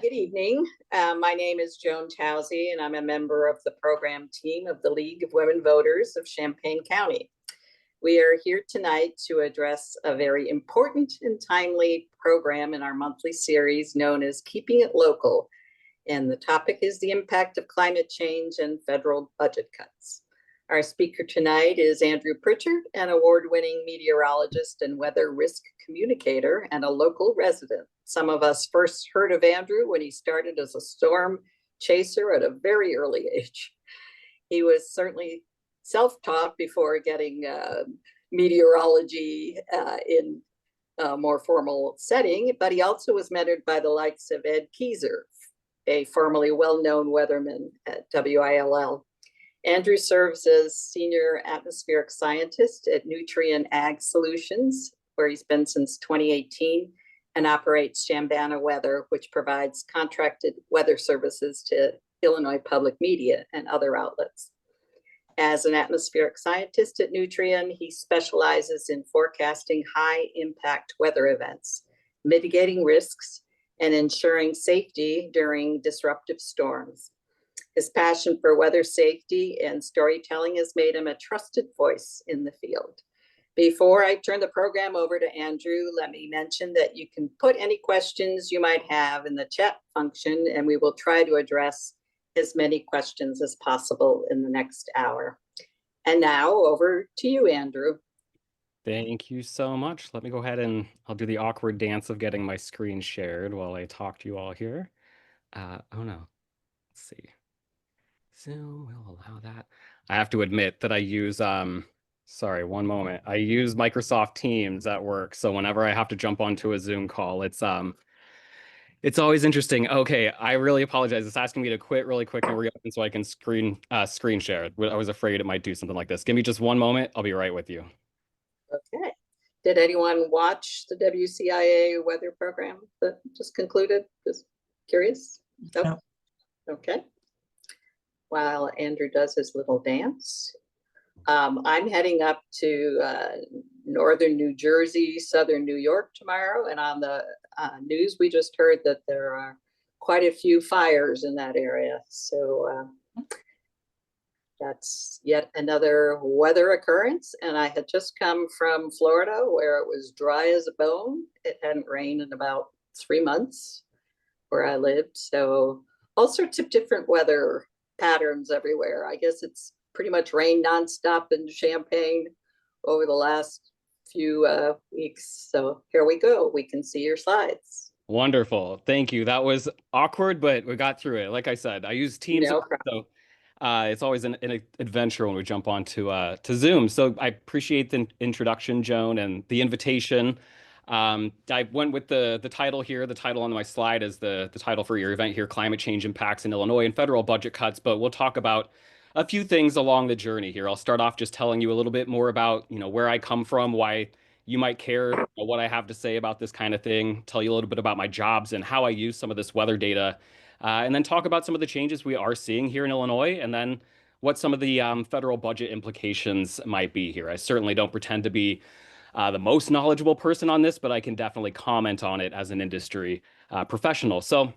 Good evening. My name is Joan Towsey, and I'm a member of the program team of the League of Women Voters of Champaign County. We are here tonight to address a very important and timely program in our monthly series known as Keeping It Local. And the topic is the impact of climate change and federal budget cuts. Our speaker tonight is Andrew Pritchard, an award-winning meteorologist and weather risk communicator and a local resident. Some of us first heard of Andrew when he started as a storm chaser at a very early age. He was certainly self-taught before getting meteorology in a more formal setting, but he also was mentored by the likes of Ed Keyser, a formerly well-known weatherman at WILL. Andrew serves as Senior Atmospheric Scientist at Nutrien Ag Solutions, where he's been since 2018, and operates Chambana Weather, which provides contracted weather services to Illinois public media and other outlets. As an atmospheric scientist at Nutrien, he specializes in forecasting high-impact weather events, mitigating risks, and ensuring safety during disruptive storms. His passion for weather safety and storytelling has made him a trusted voice in the field. Before I turn the program over to Andrew, let me mention that you can put any questions you might have in the chat function, and we will try to address as many questions as possible in the next hour. And now over to you, Andrew. Thank you so much. Let me go ahead and I'll do the awkward dance of getting my screen shared while I talk to you all here. Oh no, let's see. Zoom will allow that. I have to admit that I use, sorry, one moment. I use Microsoft Teams at work. So whenever I have to jump onto a Zoom call, it's always interesting. Okay, I really apologize. It's asking me to quit really quick and reopen so I can screen share. I was afraid it might do something like this. Give me just one moment. I'll be right with you. Okay. Did anyone watch the WCIA weather program that just concluded? Just curious? Nope. No. Okay. While Andrew does his little dance, I'm heading up to northern New Jersey, southern New York tomorrow. And on the news, we just heard that there are quite a few fires in that area. So that's yet another weather occurrence. And I had just come from Florida where it was dry as a bone. It hadn't rained in about 3 months where I lived. So all sorts of different weather patterns everywhere. I guess it's pretty much rained nonstop in Champaign over the last few weeks. So here we go. We can see your slides. Wonderful. Thank you. That was awkward, but we got through it. Like I said, I use Teams, so it's always an adventure when we jump on to Zoom. So I appreciate the introduction, Joan, and the invitation. I went with the title here. The title on my slide is the title for your event here, Climate Change Impacts in Illinois and Federal Budget Cuts, but we'll talk about a few things along the journey here. I'll start off just telling you a little bit more about, where I come from, why you might care, what I have to say about this kind of thing, tell you a little bit about my jobs and how I use some of this weather data, and then talk about some of the changes we are seeing here in Illinois, and then what some of the federal budget implications might be here. I certainly don't pretend to be the most knowledgeable person on this, but I can definitely comment on it as an industry professional. So,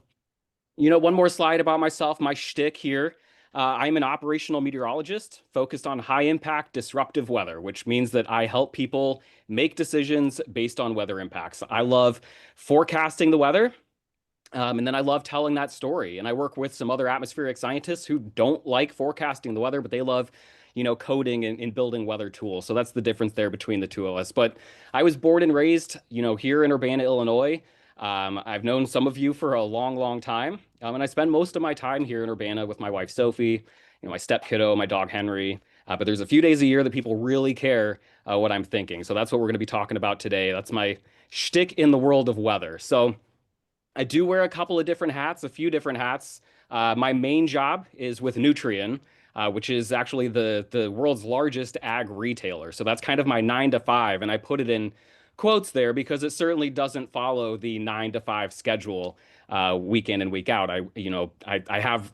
one more slide about myself, my shtick here. I'm an operational meteorologist focused on high impact disruptive weather, which means that I help people make decisions based on weather impacts. I love forecasting the weather. And then I love telling that story. And I work with some other atmospheric scientists who don't like forecasting the weather, but they love coding and building weather tools. So that's the difference there between the two of us. But I was born and raised, here in Urbana, Illinois. I've known some of you for a long, long time. And I spend most of my time here in Urbana with my wife, Sophie, my step kiddo, my dog, Henry. But there's a few days a year that people really care what I'm thinking. So that's what we're going to be talking about today. That's my shtick in the world of weather. So I do wear a couple of different hats, a few different hats. My main job is with Nutrien, which is actually the world's largest ag retailer. So that's kind of my 9 to 5, and I put it in quotes there because it certainly doesn't follow the 9 to 5 schedule week in and week out. I have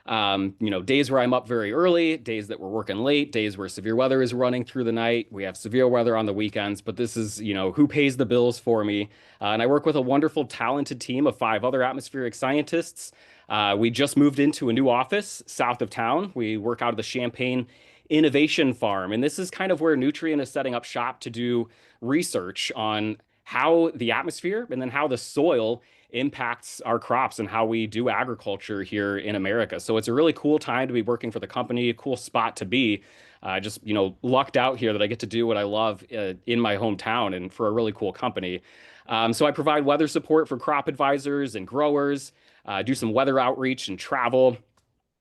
Days where I'm up very early, days that we're working late, days where severe weather is running through the night. We have severe weather on the weekends, but this is, who pays the bills for me. And I work with a wonderful, talented team of 5 other atmospheric scientists. We just moved into a new office south of town. We work out of the Champaign Innovation Farm. And this is kind of where Nutrien is setting up shop to do research on how the atmosphere and then how the soil impacts our crops and how we do agriculture here in America. So it's a really cool time to be working for the company, a cool spot to be. Just, lucked out here that I get to do what I love in my hometown and for a really cool company. So I provide weather support for crop advisors and growers, do some weather outreach and travel.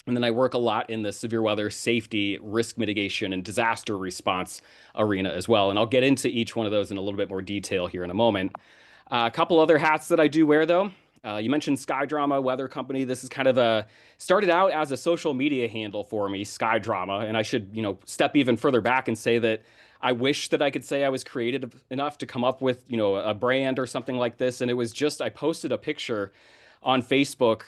And then I work a lot in the severe weather safety, risk mitigation, and disaster response arena as well. And I'll get into each one of those in a little bit more detail here in a moment. A couple other hats that I do wear, though. You mentioned Sky Drama Weather Company. This is kind of started out as a social media handle for me, Sky Drama. And I should, step even further back and say that I wish that I could say I was creative enough to come up with, a brand or something like this. And it was just, I posted a picture on Facebook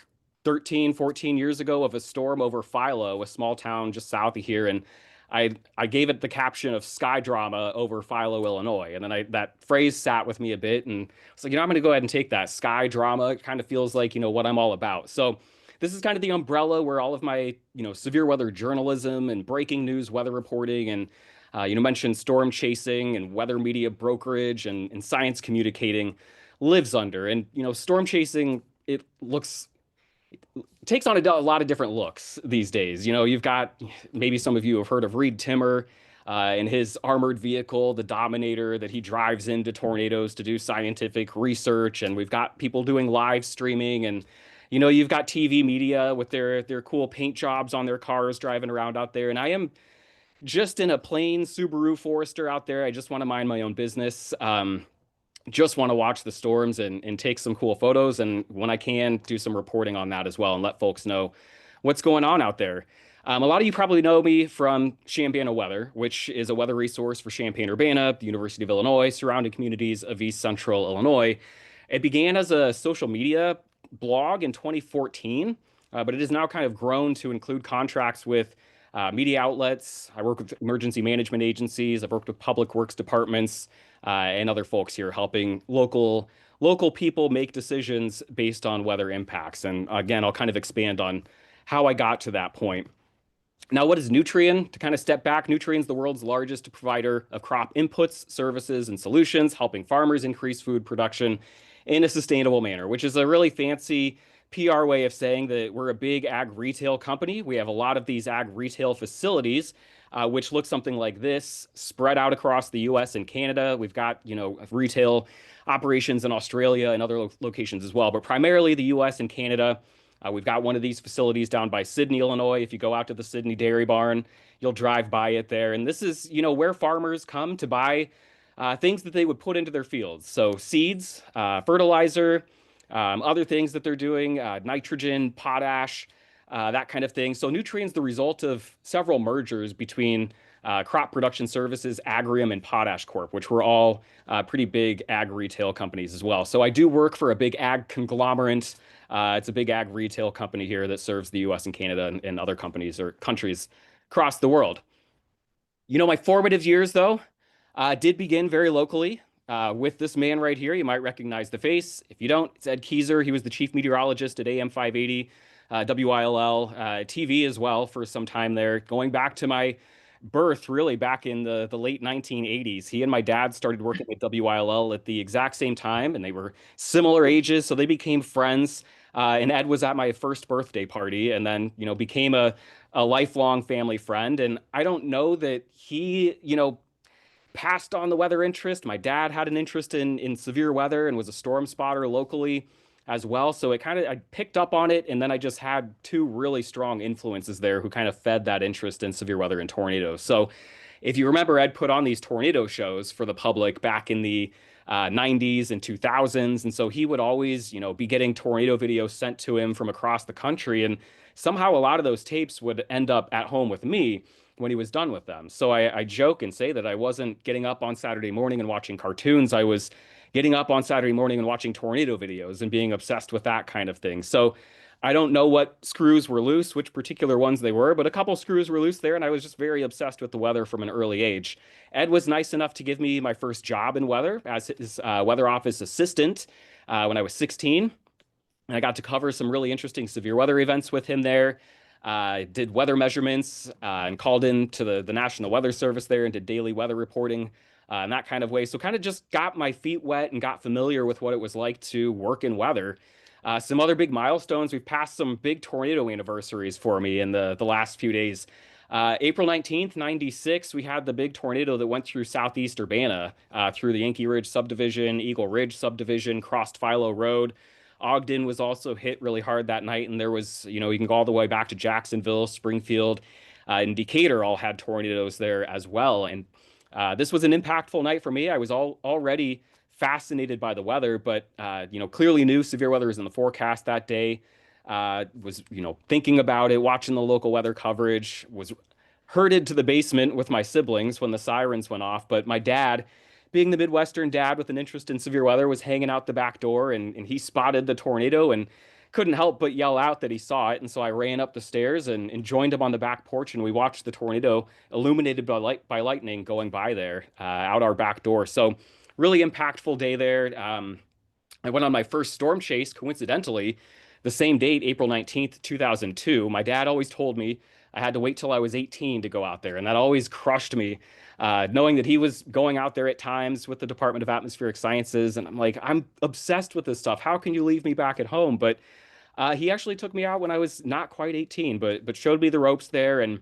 13, 14 years ago of a storm over Philo, a small town just south of here. And I gave it the caption of Sky Drama over Philo, Illinois. And then that phrase sat with me a bit. And it's like, I'm going to go ahead and take that Sky Drama. It kind of feels like, what I'm all about. So this is kind of the umbrella where all of my, severe weather journalism and breaking news weather reporting and, mentioned storm chasing and weather media brokerage and science communicating lives under. And, storm chasing, it takes on a lot of different looks these days. You've got, maybe some of you have heard of Reed Timmer and his armored vehicle, the Dominator, that he drives into tornadoes to do scientific research. And we've got people doing live streaming, and you've got TV media with their cool paint jobs on their cars driving around out there. And I am just in a plain Subaru Forester out there. I just want to mind my own business. Just want to watch the storms and take some cool photos. And when I can, do some reporting on that as well and let folks know what's going on out there. A lot of you probably know me from Chambana Weather, which is a weather resource for Champaign-Urbana, the University of Illinois, surrounding communities of East Central Illinois. It began as a social media blog in 2014, but it has now kind of grown to include contracts with media outlets. I work with emergency management agencies. I've worked with public works departments and other folks here helping local people make decisions based on weather impacts. And again, I'll kind of expand on how I got to that point. Now, what is Nutrien? To kind of step back, Nutrien is the world's largest provider of crop inputs, services, and solutions, helping farmers increase food production in a sustainable manner, which is a really fancy PR way of saying that we're a big ag retail company. We have a lot of these ag retail facilities, which look something like this, spread out across the US and Canada. We've got, retail operations in Australia and other locations as well, but primarily the US and Canada. We've got one of these facilities down by Sydney, Illinois. If you go out to the Sydney Dairy Barn, you'll drive by it there. And this is, where farmers come to buy things that they would put into their fields. So seeds, fertilizer, other things that they're doing, nitrogen, potash, that kind of thing. So Nutrien's the result of several mergers between Crop Production Services, Agrium, and Potash Corp, which were all pretty big ag retail companies as well. So I do work for a big ag conglomerate. It's a big ag retail company here that serves the US and Canada and other companies or countries across the world. My formative years, though, did begin very locally with this man right here. You might recognize the face. If you don't, it's Ed Keyser. He was the chief meteorologist at AM 580, WILL, TV as well for some time there. Going back to my birth, really back in the late 1980s. He and my dad started working at WILL at the exact same time, and they were similar ages, so they became friends. And Ed was at my first birthday party and then, became a lifelong family friend. And I don't know that he, passed on the weather interest. My dad had an interest in severe weather and was a storm spotter locally as well. So I picked up on it. And then I just had two really strong influences there who kind of fed that interest in severe weather and tornadoes. So if you remember, Ed put on these tornado shows for the public back in the 90s and 2000s. And so he would always, be getting tornado videos sent to him from across the country. And somehow a lot of those tapes would end up at home with me when he was done with them. So I joke and say that I wasn't getting up on Saturday morning and watching cartoons. I was getting up on Saturday morning and watching tornado videos and being obsessed with that kind of thing. So I don't know what screws were loose, which particular ones they were, but a couple screws were loose there, and I was just very obsessed with the weather from an early age. Ed was nice enough to give me my first job in weather as his weather office assistant when I was 16. And I got to cover some really interesting severe weather events with him there. Did weather measurements and called in to the National Weather Service there and did daily weather reporting in that kind of way. So kind of just got my feet wet and got familiar with what it was like to work in weather. Some other big milestones. We've passed some big tornado anniversaries for me in the last few days. April 19th, 96, we had the big tornado that went through southeast Urbana, through the Yankee Ridge subdivision, Eagle Ridge subdivision, crossed Philo Road. Ogden was also hit really hard that night, and there was, you can go all the way back to Jacksonville, Springfield, and Decatur all had tornadoes there as well. And this was an impactful night for me. I was already fascinated by the weather, but clearly knew severe weather was in the forecast that day. Was thinking about it, watching the local weather coverage, was herded to the basement with my siblings when the sirens went off. But my dad, being the Midwestern dad with an interest in severe weather, was hanging out the back door, and he spotted the tornado and couldn't help but yell out that he saw it. And so I ran up the stairs and joined him on the back porch, and we watched the tornado illuminated by lightning going by there out our back door. So really impactful day there. I went on my first storm chase, coincidentally, the same date, April 19th, 2002. My dad always told me I had to wait till I was 18 to go out there, and that always crushed me, knowing that he was going out there at times with the Department of Atmospheric Sciences. And I'm like, I'm obsessed with this stuff. How can you leave me back at home? But he actually took me out when I was not quite 18, but showed me the ropes there, and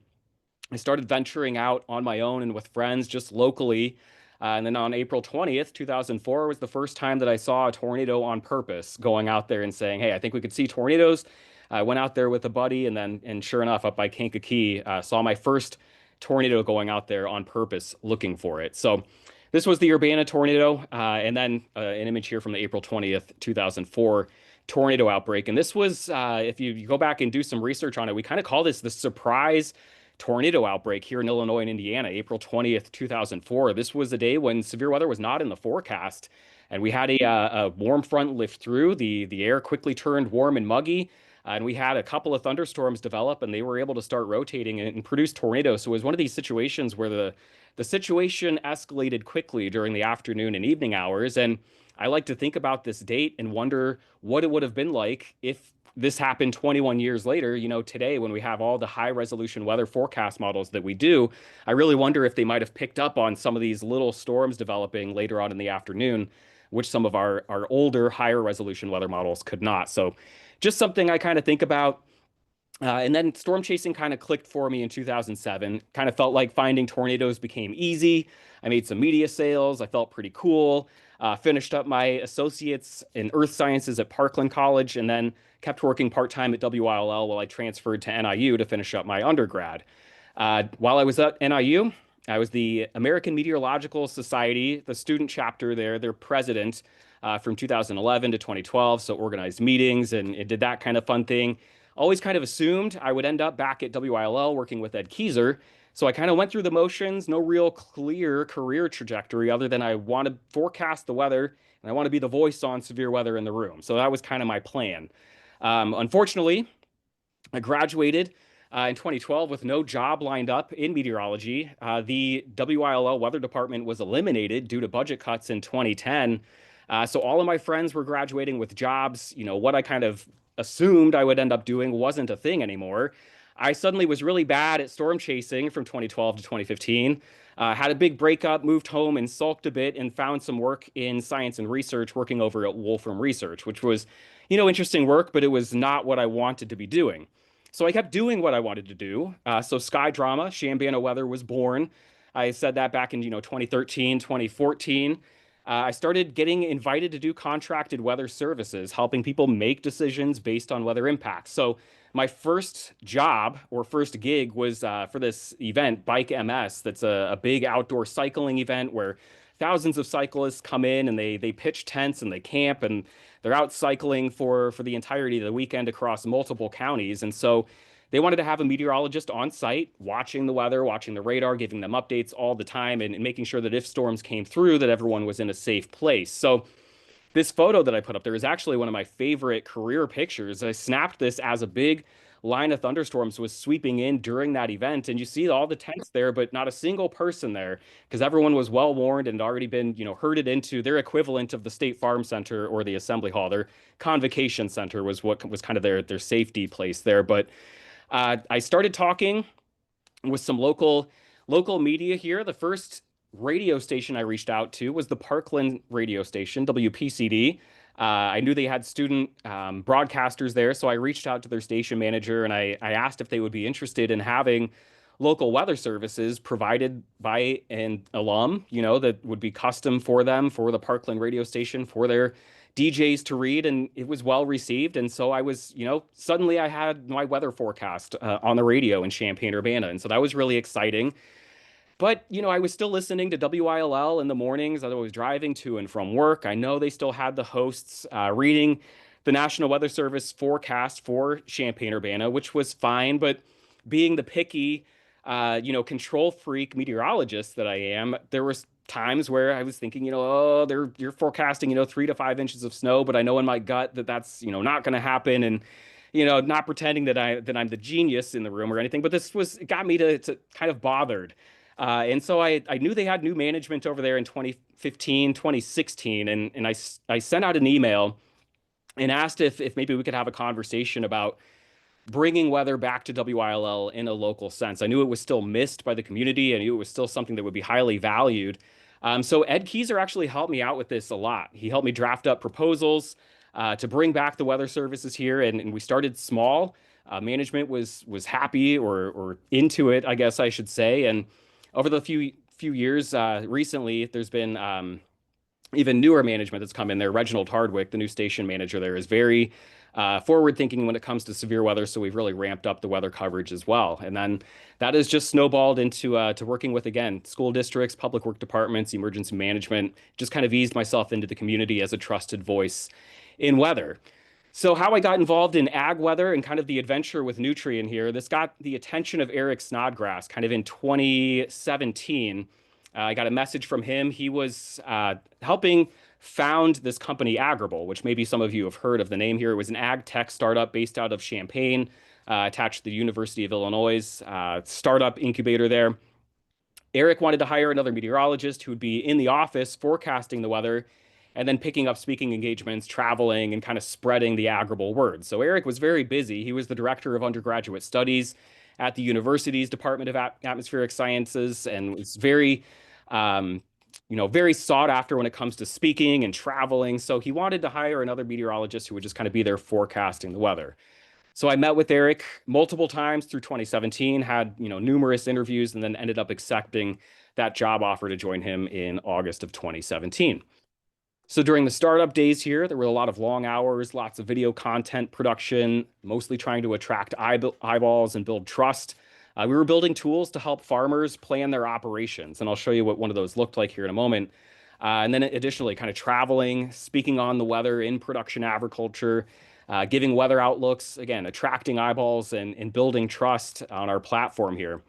I started venturing out on my own and with friends just locally. And then on April 20th, 2004 was the first time that I saw a tornado on purpose, going out there and saying, hey, I think we could see tornadoes. I went out there with a buddy, and sure enough, up by Kankakee, saw my first tornado going out there on purpose looking for it. So this was the Urbana tornado, and then an image here from the April 20th, 2004 tornado outbreak. And this was, if you go back and do some research on it, we kind of call this the surprise tornado outbreak here in Illinois and Indiana, April 20th, 2004. This was a day when severe weather was not in the forecast, and we had a warm front lift through. The air quickly turned warm and muggy, and we had a couple of thunderstorms develop, and they were able to start rotating and produce tornadoes. So it was one of these situations where the situation escalated quickly during the afternoon and evening hours. And I like to think about this date and wonder what it would have been like if this happened 21 years later. Today, when we have all the high resolution weather forecast models that we do, I really wonder if they might have picked up on some of these little storms developing later on in the afternoon, which some of our older, higher resolution weather models could not. So just something I kind of think about. And then storm chasing kind of clicked for me in 2007. Kind of felt like finding tornadoes became easy. I made some media sales. I felt pretty cool. Finished up my associates in earth sciences at Parkland College, and then kept working part-time at WILL while I transferred to NIU to finish up my undergrad. While I was at NIU, I was the American Meteorological Society, the student chapter there, their president, from 2011 to 2012. So organized meetings and did that kind of fun thing. Always kind of assumed I would end up back at WILL working with Ed Keyser. So I kind of went through the motions, no real clear career trajectory other than I want to forecast the weather and I want to be the voice on severe weather in the room. So that was kind of my plan. Unfortunately, I graduated in 2012 with no job lined up in meteorology. The WILL weather department was eliminated due to budget cuts in 2010. So all of my friends were graduating with jobs. What I kind of assumed I would end up doing wasn't a thing anymore. I suddenly was really bad at storm chasing from 2012 to 2015. Had a big breakup, moved home and sulked a bit, and found some work in science and research working over at Wolfram Research, which was, interesting work, but it was not what I wanted to be doing. So I kept doing what I wanted to do. So Sky Drama, Chambana Weather was born. I said that back in, 2013, 2014. I started getting invited to do contracted weather services, helping people make decisions based on weather impacts. So my first job or first gig was for this event, Bike MS. That's a big outdoor cycling event where thousands of cyclists come in and they pitch tents and they camp and they're out cycling for the entirety of the weekend across multiple counties. And so they wanted to have a meteorologist on site, watching the weather, watching the radar, giving them updates all the time, and making sure that if storms came through, that everyone was in a safe place. So this photo that I put up there is actually one of my favorite career pictures. I snapped this as a big line of thunderstorms was sweeping in during that event. And you see all the tents there, but not a single person there because everyone was well warned and already been, herded into their equivalent of the State Farm Center or the Assembly Hall. Their convocation center was what was kind of their safety place there. But I started talking with some local media here. The first radio station I reached out to was the Parkland radio station, WPCD. I knew they had student broadcasters there, so I reached out to their station manager and I asked if they would be interested in having local weather services provided by an alum, that would be custom for them, for the Parkland radio station, for their DJs to read, and it was well received. And so I was, suddenly I had my weather forecast on the radio in Champaign, Urbana. And so that was really exciting. But, I was still listening to WILL in the mornings as I was driving to and from work. I know they still had the hosts reading the National Weather Service forecast for Champaign, Urbana, which was fine. But being the picky, control freak meteorologist that I am, there was times where I was thinking, oh, you're forecasting, 3 to 5 inches of snow, but I know in my gut that that's, not going to happen. And, not pretending that I'm the genius in the room or anything, but it got me to kind of bothered. And so I knew they had new management over there in 2015, 2016, and I sent out an email and asked if maybe we could have a conversation about bringing weather back to WILL in a local sense. I knew it was still missed by the community. I knew it was still something that would be highly valued. So Ed Keyser actually helped me out with this a lot. He helped me draft up proposals to bring back the weather services here, and we started small. Management was happy or into it, I guess I should say. And over the few years recently, there's been even newer management that's come in there. Reginald Hardwick, the new station manager there, is very forward thinking when it comes to severe weather. So we've really ramped up the weather coverage as well. And then that has just snowballed into to working with, again, school districts, public work departments, emergency management, just kind of eased myself into the community as a trusted voice in weather. So how I got involved in ag weather and kind of the adventure with Nutrien here, this got the attention of Eric Snodgrass kind of in 2017. I got a message from him. He was helping found this company Agrible, which maybe some of you have heard of the name here. It was an ag tech startup based out of Champaign, attached to the University of Illinois, startup incubator there. Eric wanted to hire another meteorologist who would be in the office forecasting the weather and then picking up speaking engagements, traveling, and kind of spreading the Agrible word. So Eric was very busy. He was the director of undergraduate studies at the university's Department of Atmospheric Sciences and was very, very sought after when it comes to speaking and traveling. So he wanted to hire another meteorologist who would just kind of be there forecasting the weather. So I met with Eric multiple times through 2017, had, numerous interviews, and then ended up accepting that job offer to join him in August of 2017. So during the startup days here, there were a lot of long hours, lots of video content production, mostly trying to attract eyeballs and build trust. We were building tools to help farmers plan their operations, and I'll show you what one of those looked like here in a moment. And then additionally, kind of traveling, speaking on the weather in production agriculture, giving weather outlooks, again, attracting eyeballs and building trust on our platform here.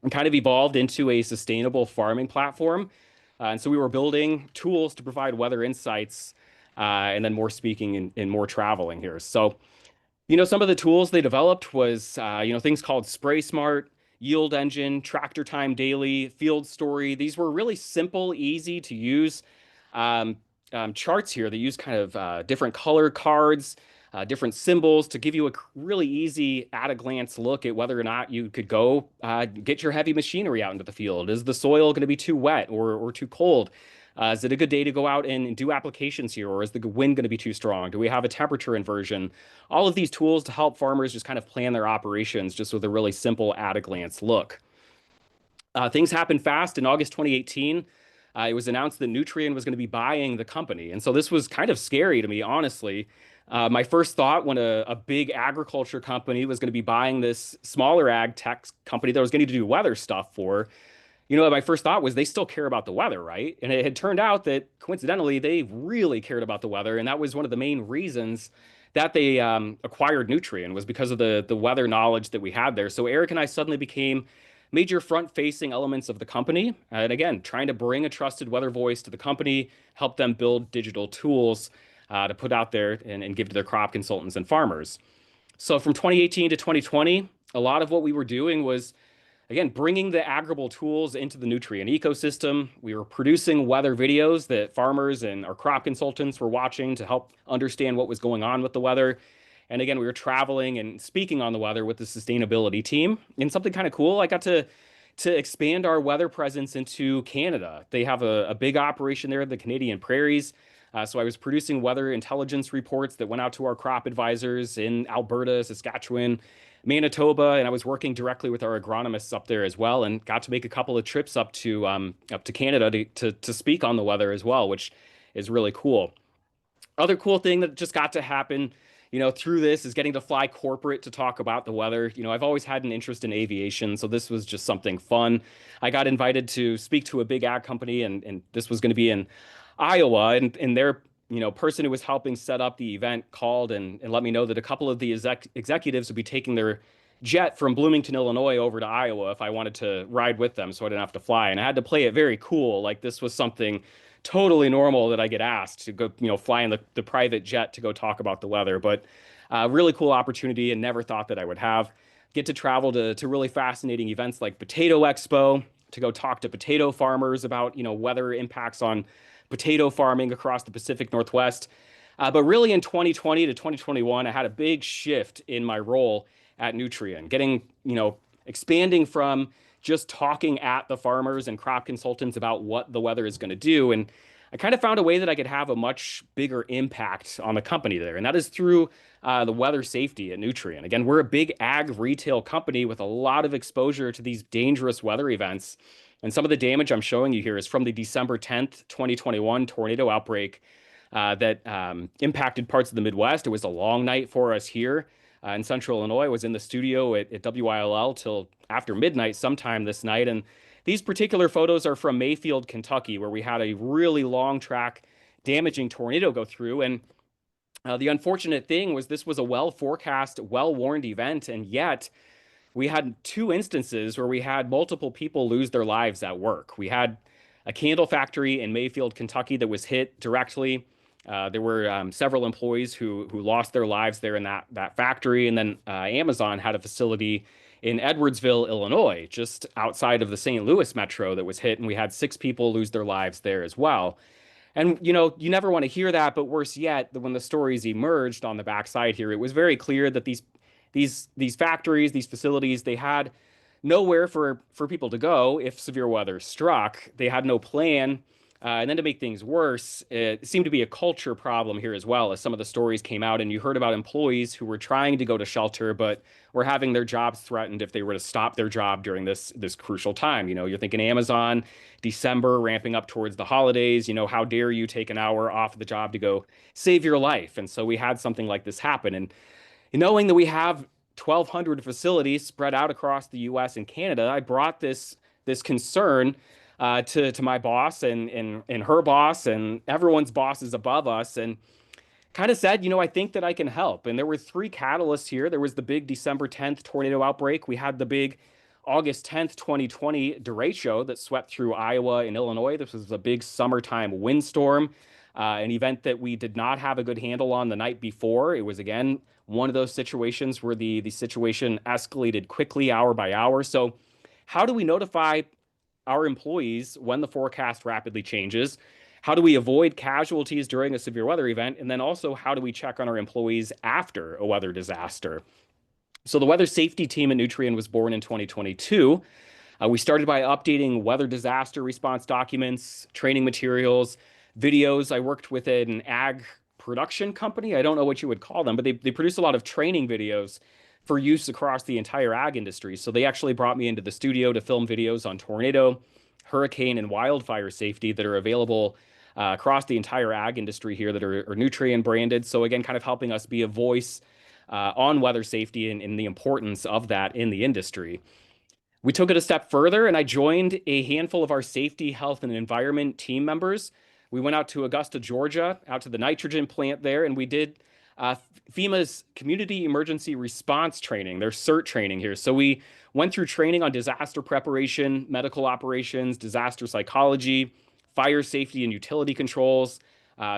And kind of evolved into a sustainable farming platform. And so we were building tools to provide weather insights and then more speaking and more traveling here. So, some of the tools they developed was, things called Spray Smart, Yield Engine, Tractor Time Daily, Field Story. These were really simple, easy to use charts here. They use kind of different color cards, different symbols to give you a really easy at-a-glance look at whether or not you could go get your heavy machinery out into the field. Is the soil going to be too wet or too cold? Is it a good day to go out and do applications here, or is the wind going to be too strong? Do we have a temperature inversion? All of these tools to help farmers just kind of plan their operations just with a really simple at-a-glance look. Things happened fast. In August 2018, it was announced that Nutrien was going to be buying the company. And so this was kind of scary to me, honestly. My first thought when a big agriculture company was going to be buying this smaller ag tech company that was going to do weather stuff for, my first thought was they still care about the weather, right? And it had turned out that coincidentally, they really cared about the weather. And that was one of the main reasons that they acquired Nutrien, was because of the weather knowledge that we had there. So Eric and I suddenly became major front-facing elements of the company. And again, trying to bring a trusted weather voice to the company, help them build digital tools to put out there and give to their crop consultants and farmers. So from 2018 to 2020, a lot of what we were doing was, again, bringing the agricultural tools into the nutrient ecosystem. We were producing weather videos that farmers and our crop consultants were watching to help understand what was going on with the weather. And again, we were traveling and speaking on the weather with the sustainability team. And something kind of cool, I got to expand our weather presence into Canada. They have a big operation there, the Canadian prairies. So I was producing weather intelligence reports that went out to our crop advisors in Alberta, Saskatchewan, Manitoba, and I was working directly with our agronomists up there as well, and got to make a couple of trips up to Canada to speak on the weather as well, which is really cool. Other cool thing that just got to happen, through this is getting to fly corporate to talk about the weather. I've always had an interest in aviation, so this was just something fun. I got invited to speak to a big ag company, and this was going to be in Iowa, and their person who was helping set up the event called and let me know that a couple of the executives would be taking their jet from Bloomington, Illinois over to Iowa if I wanted to ride with them so I didn't have to fly. And I had to play it very cool. Like this was something totally normal that I get asked to go, fly in the private jet to go talk about the weather. But really cool opportunity and never thought that I would have. Get to travel to really fascinating events like Potato Expo to go talk to potato farmers about, weather impacts on potato farming across the Pacific Northwest. But really in 2020 to 2021, I had a big shift in my role at Nutrien, expanding from just talking at the farmers and crop consultants about what the weather is going to do. And I kind of found a way that I could have a much bigger impact on the company there. And that is through the weather safety at Nutrien. Again, we're a big ag retail company with a lot of exposure to these dangerous weather events. And some of the damage I'm showing you here is from the December 10th, 2021 tornado outbreak that impacted parts of the Midwest. It was a long night for us here in central Illinois. I was in the studio at WILL till after midnight sometime this night. And these particular photos are from Mayfield, Kentucky, where we had a really long track damaging tornado go through. And the unfortunate thing was this was a well-forecast, well-warned event, and yet we had two instances where we had multiple people lose their lives at work. We had a candle factory in Mayfield, Kentucky that was hit directly. There were several employees who lost their lives there in that factory. And then Amazon had a facility in Edwardsville, Illinois, just outside of the St. Louis metro that was hit. And we had 6 people lose their lives there as well. And, you never want to hear that, but worse yet, when the stories emerged on the backside here, it was very clear that these factories, these facilities, they had nowhere for people to go if severe weather struck. They had no plan. And then to make things worse, it seemed to be a culture problem here as well, as some of the stories came out and you heard about employees who were trying to go to shelter, but were having their jobs threatened if they were to stop their job during this crucial time. You're thinking Amazon, December, ramping up towards the holidays, how dare you take an hour off of the job to go save your life? And so we had something like this happen. And knowing that we have 1,200 facilities spread out across the US and Canada, I brought this concern to my boss and her boss and everyone's bosses above us, and kind of said, I think that I can help. And there were 3 catalysts here. There was the big December 10th tornado outbreak. We had the big August 10th, 2020 derecho that swept through Iowa and Illinois. This was a big summertime windstorm, an event that we did not have a good handle on the night before. It was, again, one of those situations where the situation escalated quickly, hour by hour. So how do we notify our employees when the forecast rapidly changes? How do we avoid casualties during a severe weather event? And then also, how do we check on our employees after a weather disaster? So the weather safety team at Nutrien was born in 2022. We started by updating weather disaster response documents, training materials, videos. I worked with an ag production company. I don't know what you would call them, but they produce a lot of training videos for use across the entire ag industry. So they actually brought me into the studio to film videos on tornado, hurricane, and wildfire safety that are available across the entire ag industry here that are Nutrien branded. So again, kind of helping us be a voice on weather safety and the importance of that in the industry. We took it a step further, and I joined a handful of our safety, health, and environment team members. We went out to Augusta, Georgia, out to the nitrogen plant there, and we did uh, FEMA's Community Emergency Response Training, their CERT training here. So we went through training on disaster preparation, medical operations, disaster psychology, fire safety and utility controls,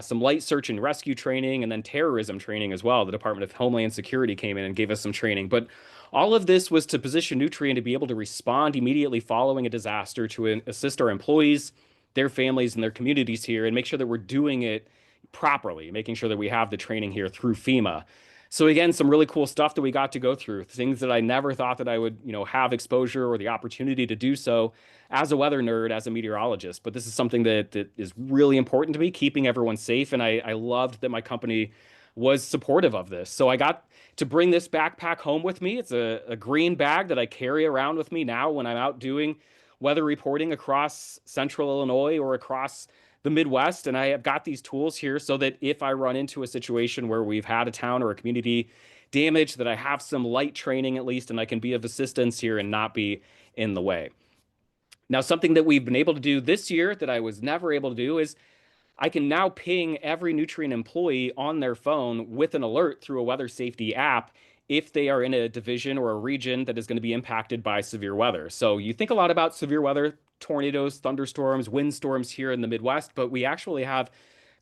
some light search and rescue training, and then terrorism training as well. The Department of Homeland Security came in and gave us some training. But all of this was to position Nutrien to be able to respond immediately following a disaster to assist our employees, their families, and their communities here, and make sure that we're doing it properly, making sure that we have the training here through FEMA. So again, some really cool stuff that we got to go through, things that I never thought that I would, have exposure or the opportunity to do so as a weather nerd, as a meteorologist. But this is something that is really important to me, keeping everyone safe. And I loved that my company was supportive of this. So I got to bring this backpack home with me. It's a green bag that I carry around with me now when I'm out doing weather reporting across central Illinois or across the Midwest. And I have got these tools here so that if I run into a situation where we've had a town or a community damage, that I have some light training at least, and I can be of assistance here and not be in the way. Now, something that we've been able to do this year that I was never able to do is I can now ping every Nutrien employee on their phone with an alert through a weather safety app if they are in a division or a region that is going to be impacted by severe weather. So you think a lot about severe weather, tornadoes, thunderstorms, windstorms here in the Midwest, but we actually have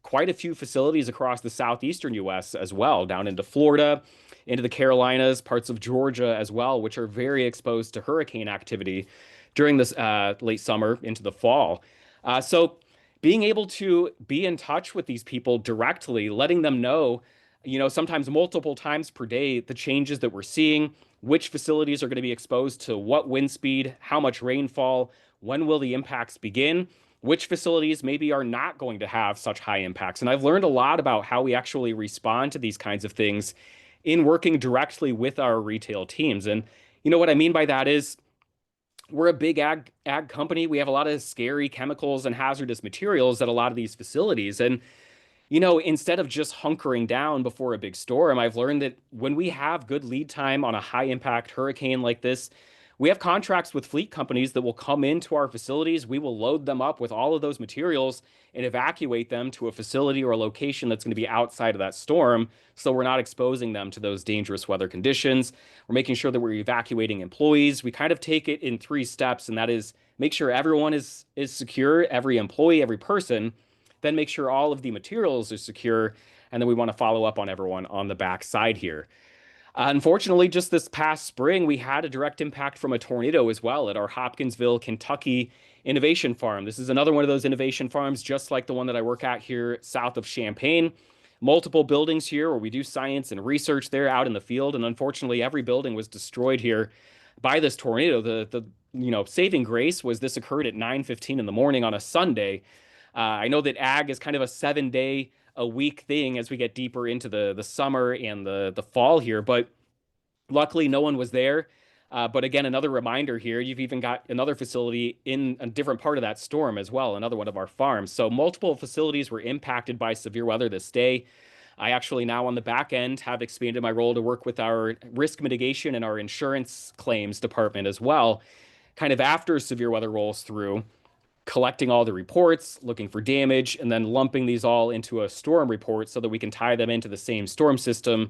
quite a few facilities across the southeastern U.S. as well, down into Florida, into the Carolinas, parts of Georgia as well, which are very exposed to hurricane activity during this late summer into the fall. So being able to be in touch with these people directly, letting them know, sometimes multiple times per day, the changes that we're seeing, which facilities are going to be exposed to what wind speed, how much rainfall, when will the impacts begin, which facilities maybe are not going to have such high impacts. And I've learned a lot about how we actually respond to these kinds of things in working directly with our retail teams. And what I mean by that is we're a big ag company. We have a lot of scary chemicals and hazardous materials at a lot of these facilities. And instead of just hunkering down before a big storm, I've learned that when we have good lead time on a high impact hurricane like this, we have contracts with fleet companies that will come into our facilities. We will load them up with all of those materials and evacuate them to a facility or a location that's going to be outside of that storm. So we're not exposing them to those dangerous weather conditions. We're making sure that we're evacuating employees. We kind of take it in 3 steps, and that is make sure everyone is secure, every employee, every person, then make sure all of the materials are secure. And then we want to follow up on everyone on the back side here. Unfortunately, just this past spring, we had a direct impact from a tornado as well at our Hopkinsville, Kentucky innovation farm. This is another one of those innovation farms, just like the one that I work at here south of Champaign. Multiple buildings here where we do science and research there out in the field. And unfortunately, every building was destroyed here by this tornado. The saving grace was this occurred at 9:15 in the morning on a Sunday. I know that ag is kind of a 7-day a week thing as we get deeper into the summer and the fall here, but luckily no one was there. But again, another reminder here, you've even got another facility in a different part of that storm as well, another one of our farms. So multiple facilities were impacted by severe weather this day. I actually now on the back end have expanded my role to work with our risk mitigation and our insurance claims department as well, kind of after severe weather rolls through, collecting all the reports, looking for damage, and then lumping these all into a storm report so that we can tie them into the same storm system.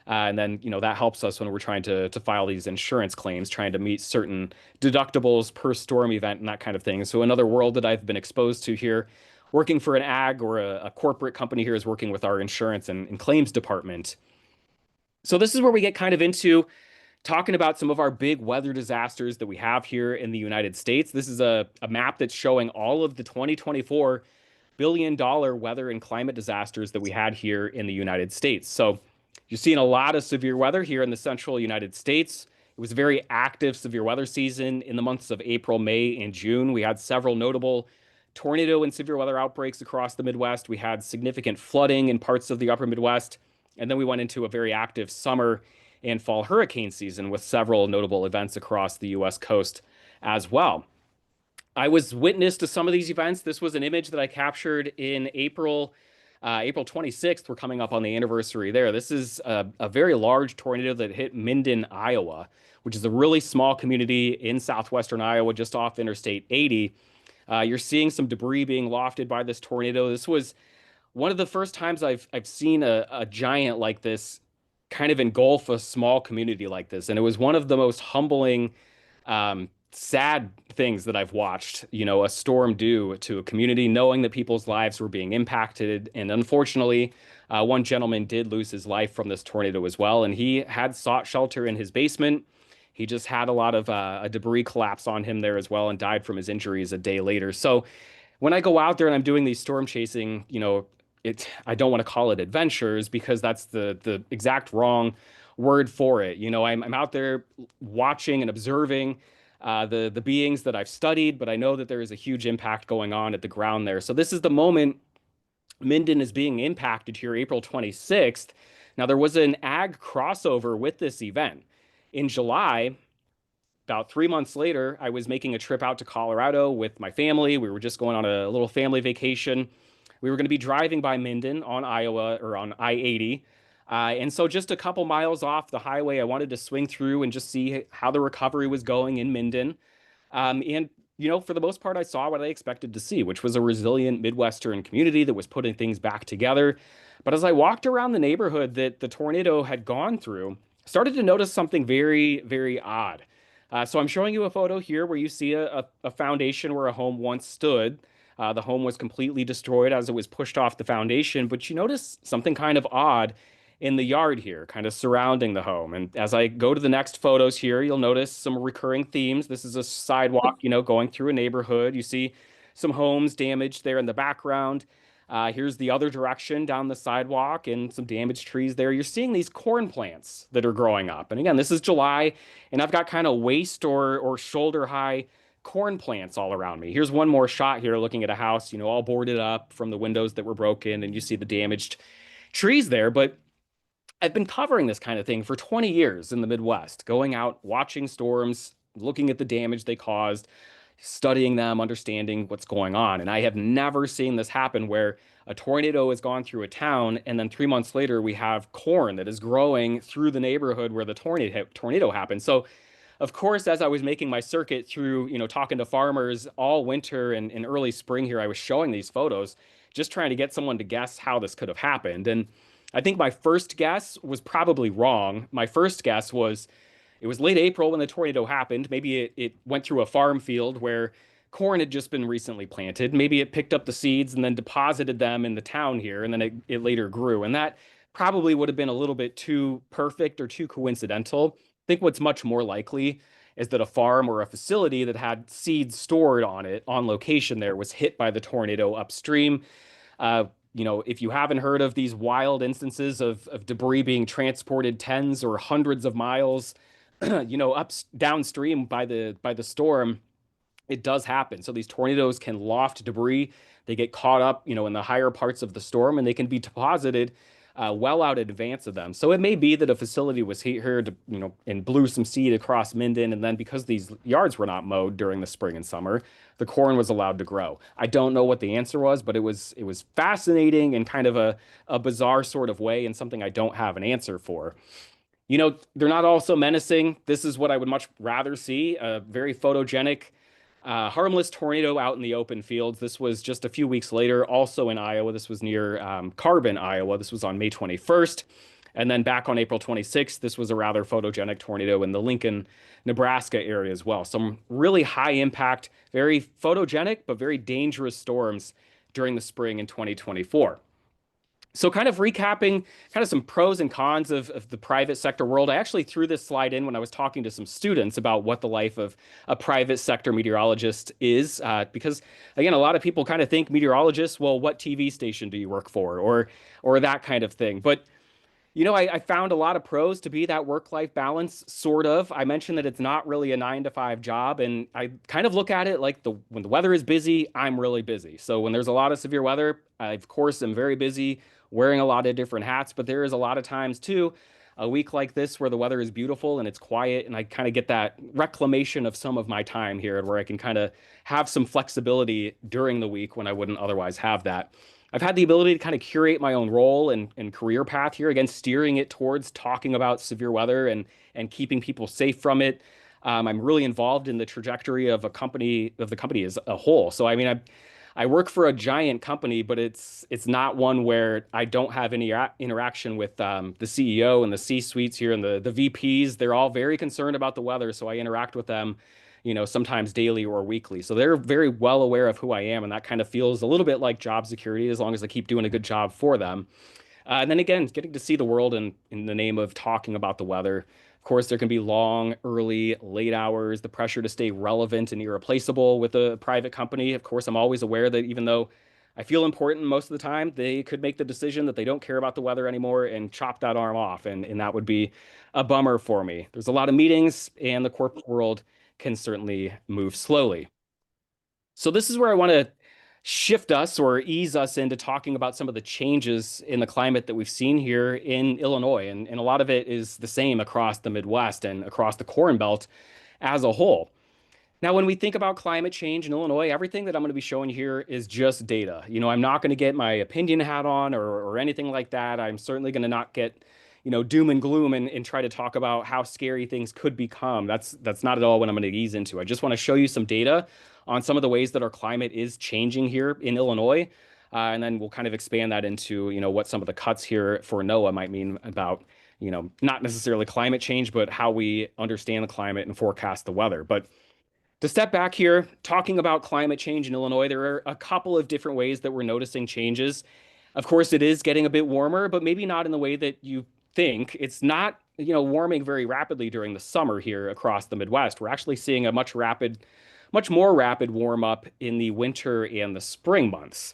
And then, that helps us when we're trying to file these insurance claims, trying to meet certain deductibles per storm event and that kind of thing. So another world that I've been exposed to here, working for an ag or a corporate company here, is working with our insurance and claims department. So this is where we get kind of into talking about some of our big weather disasters that we have here in the United States. This is a map that's showing all of the 2024 billion-dollar weather and climate disasters that we had here in the United States. So you're seeing a lot of severe weather here in the central United States. It was a very active severe weather season in the months of April, May, and June. We had several notable tornado and severe weather outbreaks across the Midwest. We had significant flooding in parts of the upper Midwest. And then we went into a very active summer and fall hurricane season with several notable events across the U.S. coast as well. I was witness to some of these events. This was an image that I captured in April 26th. We're coming up on the anniversary there. This is a very large tornado that hit Minden, Iowa, which is a really small community in southwestern Iowa, just off Interstate 80. You're seeing some debris being lofted by this tornado. This was one of the first times I've seen a giant like this kind of engulf a small community like this. And it was one of the most humbling, sad things that I've watched, a storm do to a community, knowing that people's lives were being impacted. And unfortunately, one gentleman did lose his life from this tornado as well. And he had sought shelter in his basement. He just had a lot of a debris collapse on him there as well and died from his injuries a day later. So when I go out there and I'm doing these storm chasing, I don't want to call it adventures because that's the exact wrong word for it. I'm out there watching and observing the beings that I've studied, but I know that there is a huge impact going on at the ground there. So this is the moment Minden is being impacted here, April 26th. Now there was an ag crossover with this event in July. About 3 months later, I was making a trip out to Colorado with my family. We were just going on a little family vacation. We were going to be driving by Minden on Iowa or on I-80. And so just a couple miles off the highway, I wanted to swing through and just see how the recovery was going in Minden. And for the most part, I saw what I expected to see, which was a resilient Midwestern community that was putting things back together. But as I walked around the neighborhood that the tornado had gone through, I started to notice something very, very odd. So I'm showing you a photo here where you see a foundation where a home once stood. The home was completely destroyed as it was pushed off the foundation, but you notice something kind of odd in the yard here, kind of surrounding the home. And as I go to the next photos here, you'll notice some recurring themes. This is a sidewalk, going through a neighborhood. You see some homes damaged there in the background. Here's the other direction down the sidewalk and some damaged trees there. You're seeing these corn plants that are growing up. And again, this is July, and I've got kind of waist or shoulder high corn plants all around me. Here's one more shot here looking at a house, all boarded up from the windows that were broken, and you see the damaged trees there. But I've been covering this kind of thing for 20 years in the Midwest, going out, watching storms, looking at the damage they caused, studying them, understanding what's going on. And I have never seen this happen where a tornado has gone through a town, and then 3 months later, we have corn that is growing through the neighborhood where the tornado happened. So, of course, as I was making my circuit through, talking to farmers all winter and early spring here, I was showing these photos, just trying to get someone to guess how this could have happened. And I think my first guess was probably wrong. My first guess was it was late April when the tornado happened. Maybe it went through a farm field where corn had just been recently planted. Maybe it picked up the seeds and then deposited them in the town here, and then it later grew. And that probably would have been a little bit too perfect or too coincidental. I think what's much more likely is that a farm or a facility that had seeds stored on it on location there was hit by the tornado upstream. If you haven't heard of these wild instances of debris being transported tens or hundreds of miles, downstream by the storm, it does happen. So these tornadoes can loft debris. They get caught up, in the higher parts of the storm, and they can be deposited well out in advance of them. So it may be that a facility was here to, and blew some seed across Minden, and then because these yards were not mowed during the spring and summer, the corn was allowed to grow. I don't know what the answer was, but it was fascinating in kind of a bizarre sort of way, and something I don't have an answer for. They're not all so menacing. This is what I would much rather see, a very photogenic, harmless tornado out in the open fields. This was just a few weeks later, also in Iowa. This was near Carbon, Iowa. This was on May 21st. And then back on April 26th, this was a rather photogenic tornado in the Lincoln, Nebraska area as well. Some really high impact, very photogenic, but very dangerous storms during the spring in 2024. So kind of recapping kind of some pros and cons of the private sector world. I actually threw this slide in when I was talking to some students about what the life of a private sector meteorologist is, because again, a lot of people kind of think meteorologists, well, what TV station do you work for, or that kind of thing. But I found a lot of pros to be that work-life balance, sort of. I mentioned that it's not really a 9 to 5 job, and I kind of look at it like when the weather is busy, I'm really busy. So when there's a lot of severe weather, I, of course, am very busy wearing a lot of different hats, but there is a lot of times, too, a week like this where the weather is beautiful and it's quiet, and I kind of get that reclamation of some of my time here where I can kind of have some flexibility during the week when I wouldn't otherwise have that. I've had the ability to kind of curate my own role and career path here, again, steering it towards talking about severe weather and keeping people safe from it. I'm really involved in the trajectory of the company as a whole. So, I mean, I work for a giant company, but it's not one where I don't have any interaction with the CEO and the C-suites here and the VPs. They're all very concerned about the weather, so I interact with them, sometimes daily or weekly. So they're very well aware of who I am, and that kind of feels a little bit like job security as long as I keep doing a good job for them. And then again, getting to see the world in the name of talking about the weather. Of course, there can be long, early, late hours, the pressure to stay relevant and irreplaceable with a private company. Of course, I'm always aware that even though I feel important most of the time, they could make the decision that they don't care about the weather anymore and chop that arm off. And that would be a bummer for me. There's a lot of meetings, and the corporate world can certainly move slowly. So this is where I want to shift us or ease us into talking about some of the changes in the climate that we've seen here in Illinois. And a lot of it is the same across the Midwest and across the Corn Belt as a whole. Now, when we think about climate change in Illinois, everything that I'm going to be showing here is just data. I'm not going to get my opinion hat on or anything like that. I'm certainly going to not get, doom and gloom and try to talk about how scary things could become. That's not at all what I'm going to ease into. I just want to show you some data on some of the ways that our climate is changing here in Illinois. And then we'll kind of expand that into, what some of the cuts here for NOAA might mean about, not necessarily climate change, but how we understand the climate and forecast the weather. But to step back here, talking about climate change in Illinois, there are a couple of different ways that we're noticing changes. Of course, it is getting a bit warmer, but maybe not in the way that you think. It's not, warming very rapidly during the summer here across the Midwest. We're actually seeing a much more rapid warm up in the winter and the spring months.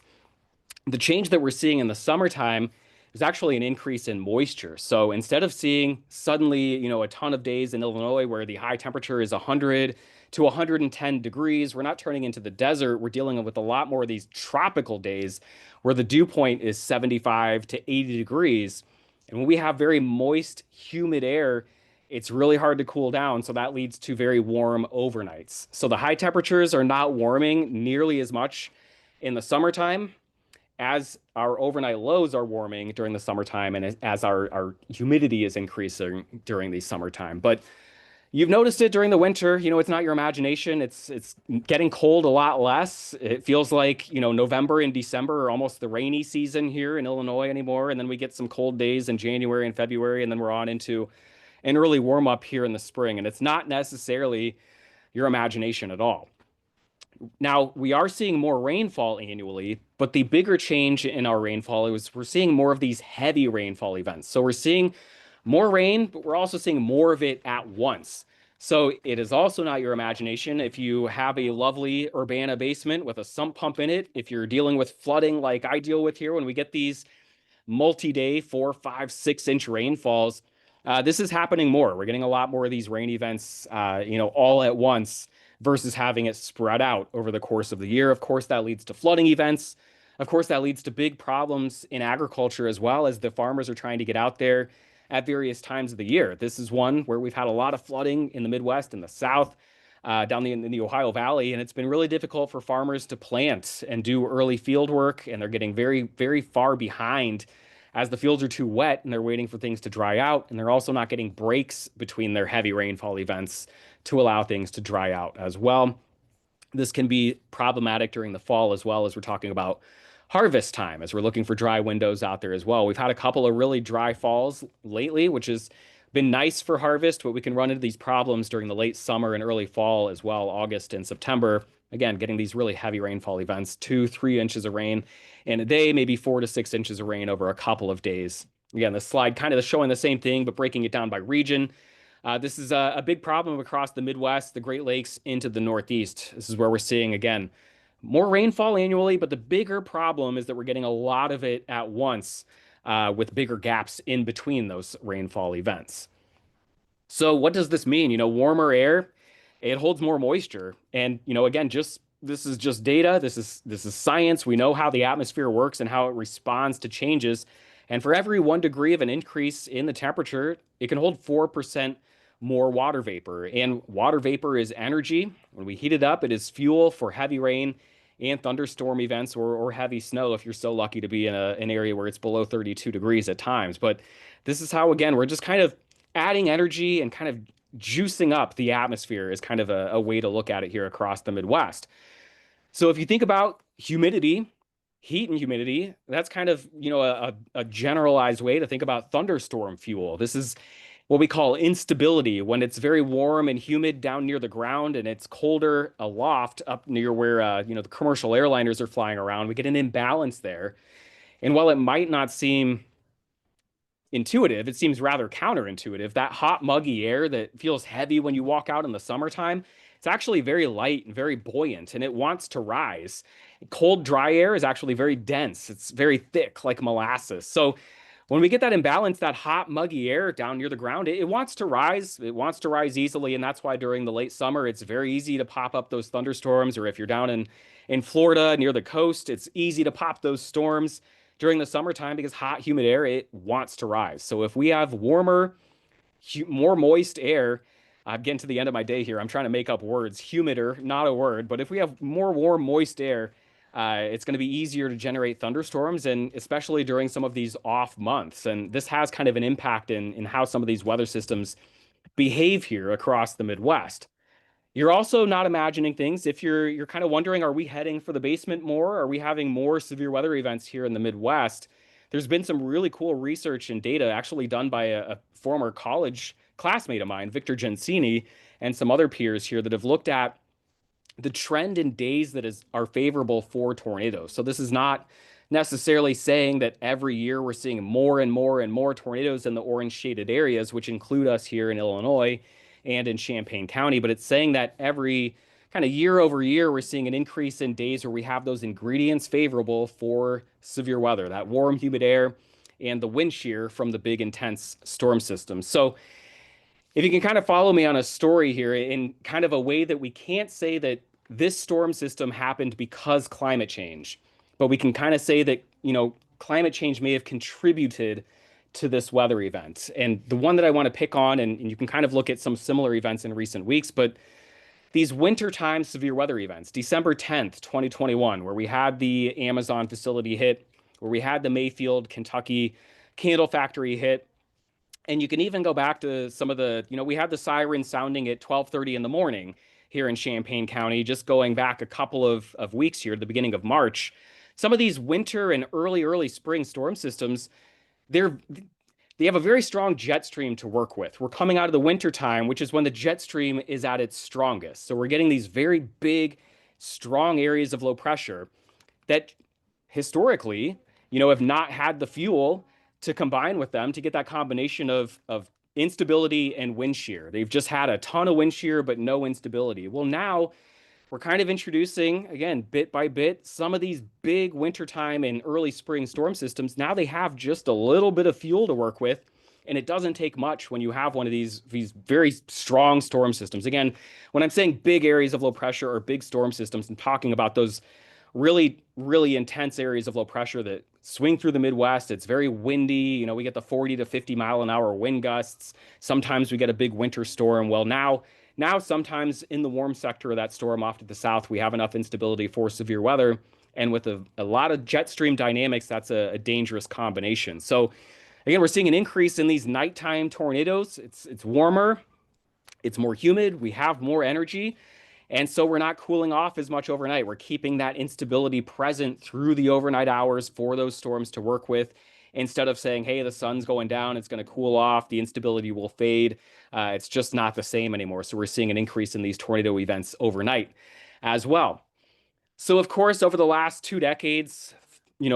The change that we're seeing in the summertime is actually an increase in moisture. So instead of seeing suddenly, a ton of days in Illinois where the high temperature is 100 to 110 degrees, we're not turning into the desert. We're dealing with a lot more of these tropical days where the dew point is 75 to 80 degrees. And when we have very moist, humid air, it's really hard to cool down. So that leads to very warm overnights. So the high temperatures are not warming nearly as much in the summertime as our overnight lows are warming during the summertime and as our humidity is increasing during the summertime. But you've noticed it during the winter. It's not your imagination. It's getting cold a lot less. It feels like, November and December are almost the rainy season here in Illinois anymore. And then we get some cold days in January and February, and then we're on into an early warm up here in the spring. And it's not necessarily your imagination at all. Now, we are seeing more rainfall annually, but the bigger change in our rainfall is we're seeing more of these heavy rainfall events. So we're seeing more rain, but we're also seeing more of it at once. So it is also not your imagination. If you have a lovely Urbana basement with a sump pump in it, if you're dealing with flooding like I deal with here when we get these multi-day 4, 5, 6 inch rainfalls, this is happening more. We're getting a lot more of these rain events, all at once versus having it spread out over the course of the year. Of course, that leads to flooding events. Of course, that leads to big problems in agriculture as well as the farmers are trying to get out there at various times of the year. This is one where we've had a lot of flooding in the Midwest and the South, down in the Ohio Valley, and it's been really difficult for farmers to plant and do early field work, and they're getting very, very far behind as the fields are too wet and they're waiting for things to dry out, and they're also not getting breaks between their heavy rainfall events to allow things to dry out as well. This can be problematic during the fall as well as we're talking about harvest time, as we're looking for dry windows out there as well. We've had a couple of really dry falls lately, which has been nice for harvest, but we can run into these problems during the late summer and early fall as well, August and September. Again, getting these really heavy rainfall events, 2, 3 inches of rain in a day, maybe 4 to 6 inches of rain over a couple of days. Again, this slide kind of showing the same thing, but breaking it down by region. This is a big problem across the Midwest, the Great Lakes into the Northeast. This is where we're seeing, again, more rainfall annually, but the bigger problem is that we're getting a lot of it at once with bigger gaps in between those rainfall events. So what does this mean? Warmer air, it holds more moisture. And, again, this is just data. This is science. We know how the atmosphere works and how it responds to changes. And for every 1 degree of an increase in the temperature, it can hold 4% more water vapor. And water vapor is energy. When we heat it up, it is fuel for heavy rain and thunderstorm events or heavy snow if you're so lucky to be in an area where it's below 32 degrees at times. But this is how, again, we're just kind of adding energy and kind of juicing up the atmosphere is kind of a way to look at it here across the Midwest. So if you think about humidity, heat and humidity, that's kind of, a generalized way to think about thunderstorm fuel. This is what we call instability when it's very warm and humid down near the ground and it's colder aloft up near where, the commercial airliners are flying around. We get an imbalance there. And while it might not seem intuitive, it seems rather counterintuitive. That hot, muggy air that feels heavy when you walk out in the summertime, it's actually very light and very buoyant, and it wants to rise. Cold, dry air is actually very dense. It's very thick, like molasses. So when we get that imbalance, that hot, muggy air down near the ground, it wants to rise. It wants to rise easily, and that's why during the late summer, it's very easy to pop up those thunderstorms. Or if you're down in Florida near the coast, it's easy to pop those storms during the summertime because hot, humid air, it wants to rise. So if we have warmer, more moist air, I'm getting to the end of my day here. I'm trying to make up words. Humider, not a word, but if we have more warm, moist air, it's going to be easier to generate thunderstorms, and especially during some of these off months. And this has kind of an impact in how some of these weather systems behave here across the Midwest. You're also not imagining things if you're kind of wondering, are we heading for the basement more? Are we having more severe weather events here in the Midwest? There's been some really cool research and data actually done by a former college classmate of mine, Victor Gensini, and some other peers here that have looked at the trend in days that are favorable for tornadoes. So this is not necessarily saying that every year we're seeing more and more and more tornadoes in the orange shaded areas, which include us here in Illinois and in Champaign County, but it's saying that every kind of year over year, we're seeing an increase in days where we have those ingredients favorable for severe weather, that warm, humid air and the wind shear from the big, intense storm systems. So if you can kind of follow me on a story here in kind of a way that we can't say that this storm system happened because climate change, but we can kind of say that, climate change may have contributed to this weather event. And the one that I want to pick on, and you can kind of look at some similar events in recent weeks, but these wintertime severe weather events, December 10th, 2021, where we had the Amazon facility hit, where we had the Mayfield, Kentucky candle factory hit. And you can even go back to some of the, we had the siren sounding at 12:30 in the morning here in Champaign County, just going back a couple of weeks here to the beginning of March. Some of these winter and early spring storm systems, they have a very strong jet stream to work with. We're coming out of the winter time, which is when the jet stream is at its strongest. So we're getting these very big, strong areas of low pressure that historically, have not had the fuel to combine with them to get that combination of instability and wind shear. They've just had a ton of wind shear, but no instability. Well, now we're kind of introducing, again, bit by bit, some of these big wintertime and early spring storm systems. Now they have just a little bit of fuel to work with. And it doesn't take much when you have one of these very strong storm systems. Again, when I'm saying big areas of low pressure or big storm systems, I'm talking about those really, really intense areas of low pressure that swing through the Midwest. It's very windy. We get the 40 to 50 mile an hour wind gusts. Sometimes we get a big winter storm. Well, now sometimes in the warm sector of that storm off to the south, we have enough instability for severe weather. And with a lot of jet stream dynamics, that's a dangerous combination. So again, we're seeing an increase in these nighttime tornadoes. It's warmer, it's more humid, we have more energy. And so we're not cooling off as much overnight. We're keeping that instability present through the overnight hours for those storms to work with, instead of saying, hey, the sun's going down, it's going to cool off, the instability will fade. It's just not the same anymore. So we're seeing an increase in these tornado events overnight as well. So of course, over the last 2 decades,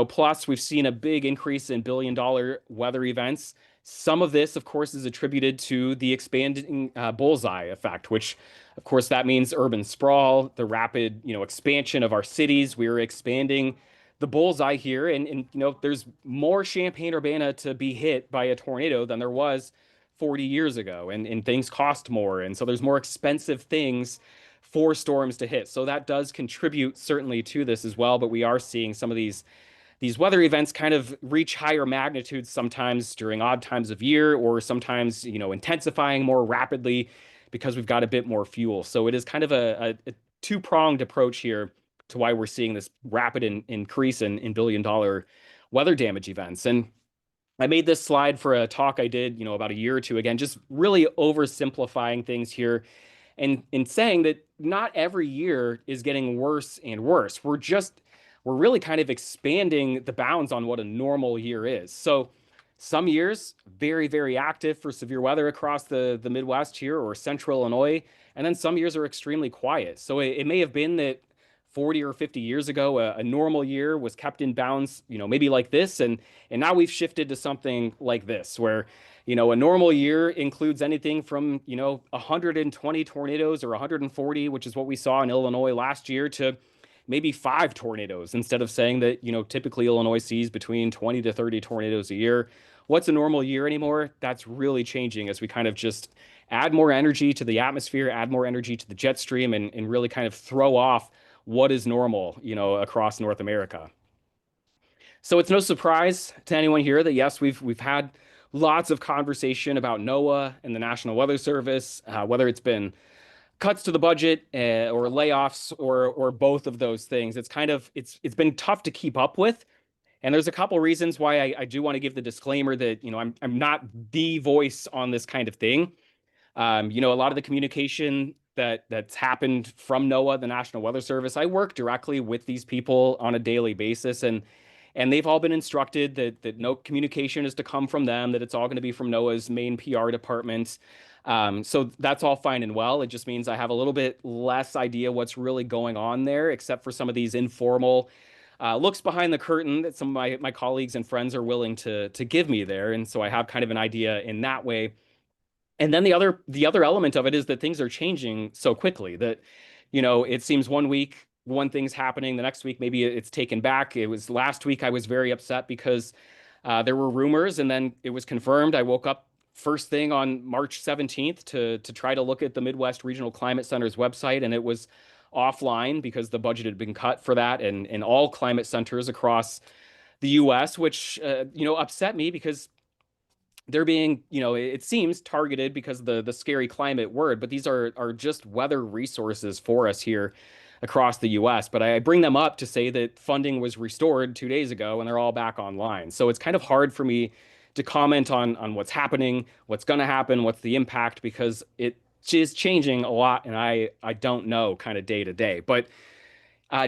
plus we've seen a big increase in billion-dollar weather events. Some of this, of course, is attributed to the expanding bullseye effect, which, of course, that means urban sprawl, the rapid, expansion of our cities. We're expanding the bullseye here, and there's more Champaign-Urbana to be hit by a tornado than there was 40 years ago, and things cost more, and so there's more expensive things for storms to hit. So that does contribute certainly to this as well, but we are seeing some of these weather events kind of reach higher magnitudes sometimes during odd times of year, or sometimes, intensifying more rapidly because we've got a bit more fuel. So it is kind of a two-pronged approach here to why we're seeing this rapid increase in billion-dollar weather damage events. And I made this slide for a talk I did, about a year or two, again, just really oversimplifying things here and in saying that not every year is getting worse and worse. We're just we're really kind of expanding the bounds on what a normal year is. So some years, very, very active for severe weather across the Midwest here or central Illinois. And then some years are extremely quiet. So it may have been that 40 or 50 years ago, a normal year was kept in bounds, maybe like this. And now we've shifted to something like this, where, a normal year includes anything from, 120 tornadoes or 140, which is what we saw in Illinois last year, to maybe 5 tornadoes instead of saying that, typically Illinois sees between 20 to 30 tornadoes a year. What's a normal year anymore? That's really changing as we kind of just add more energy to the atmosphere, add more energy to the jet stream, and really kind of throw off what is normal, across North America. So it's no surprise to anyone here that yes, we've had lots of conversation about NOAA and the National Weather Service, whether it's been cuts to the budget or layoffs or both of those things. It's been tough to keep up with. And there's a couple reasons why I do want to give the disclaimer that, I'm not the voice on this kind of thing. A lot of the communication that's happened from NOAA, the National Weather Service, I work directly with these people on a daily basis, and they've all been instructed that no communication is to come from them, that it's all going to be from NOAA's main PR department. So that's all fine and well. It just means I have a little bit less idea what's really going on there, except for some of these informal looks behind the curtain that some of my colleagues and friends are willing to give me there. And so I have kind of an idea in that way. And then the other element of it is that things are changing so quickly that, it seems one week one thing's happening, the next week maybe it's taken back. It was last week I was very upset because there were rumors, and then it was confirmed. I woke up first thing on March 17th to try to look at the Midwest Regional Climate Center's website, and it was offline because the budget had been cut for that and all climate centers across the US, which upset me because they're being, it seems targeted because of the scary climate word, but these are just weather resources for us here across the US. But I bring them up to say that funding was restored 2 days ago and they're all back online. So it's kind of hard for me to comment on what's happening, what's going to happen, what's the impact, because it is changing a lot and I don't know kind of day to day. But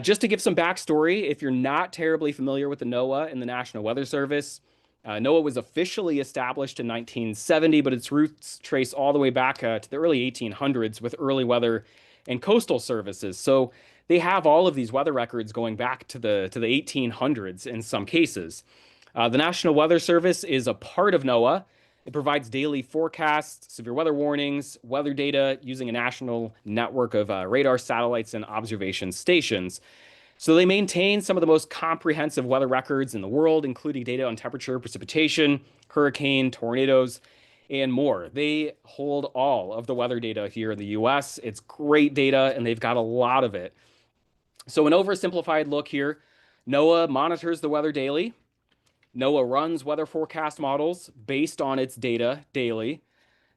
just to give some backstory, if you're not terribly familiar with the NOAA and the National Weather Service, NOAA was officially established in 1970, but its roots trace all the way back to the early 1800s with early weather and coastal services. So they have all of these weather records going back to the 1800s in some cases. The National Weather Service is a part of NOAA. It provides daily forecasts, severe weather warnings, weather data using a national network of radar satellites and observation stations. So they maintain some of the most comprehensive weather records in the world, including data on temperature, precipitation, hurricane, tornadoes, and more. They hold all of the weather data here in the US. It's great data, and they've got a lot of it. So an oversimplified look here, NOAA monitors the weather daily. NOAA runs weather forecast models based on its data daily.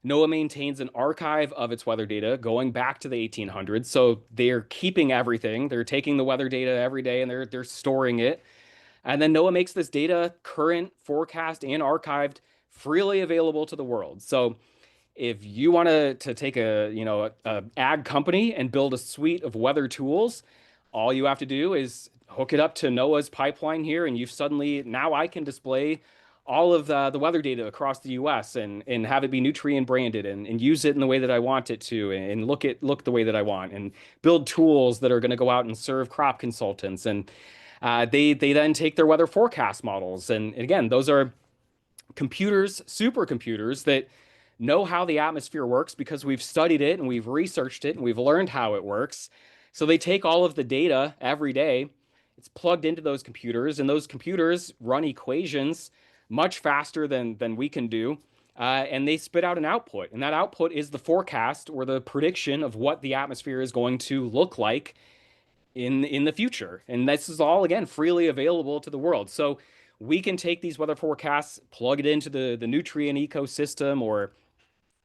NOAA maintains an archive of its weather data going back to the 1800s. So they're keeping everything. They're taking the weather data every day and they're storing it. And then NOAA makes this data current, forecast, and archived freely available to the world. So if you want to take a ag company and build a suite of weather tools, all you have to do is hook it up to NOAA's pipeline here, and now I can display all of the weather data across the US and have it be nutrient branded and use it in the way that I want it to and look the way that I want and build tools that are going to go out and serve crop consultants. And they then take their weather forecast models. And again, those are computers, supercomputers that know how the atmosphere works because we've studied it and we've researched it and we've learned how it works. So they take all of the data every day. It's plugged into those computers, and those computers run equations much faster than we can do. And they spit out an output. And that output is the forecast or the prediction of what the atmosphere is going to look like in the future. And this is all, again, freely available to the world. So we can take these weather forecasts, plug it into the nutrient ecosystem, or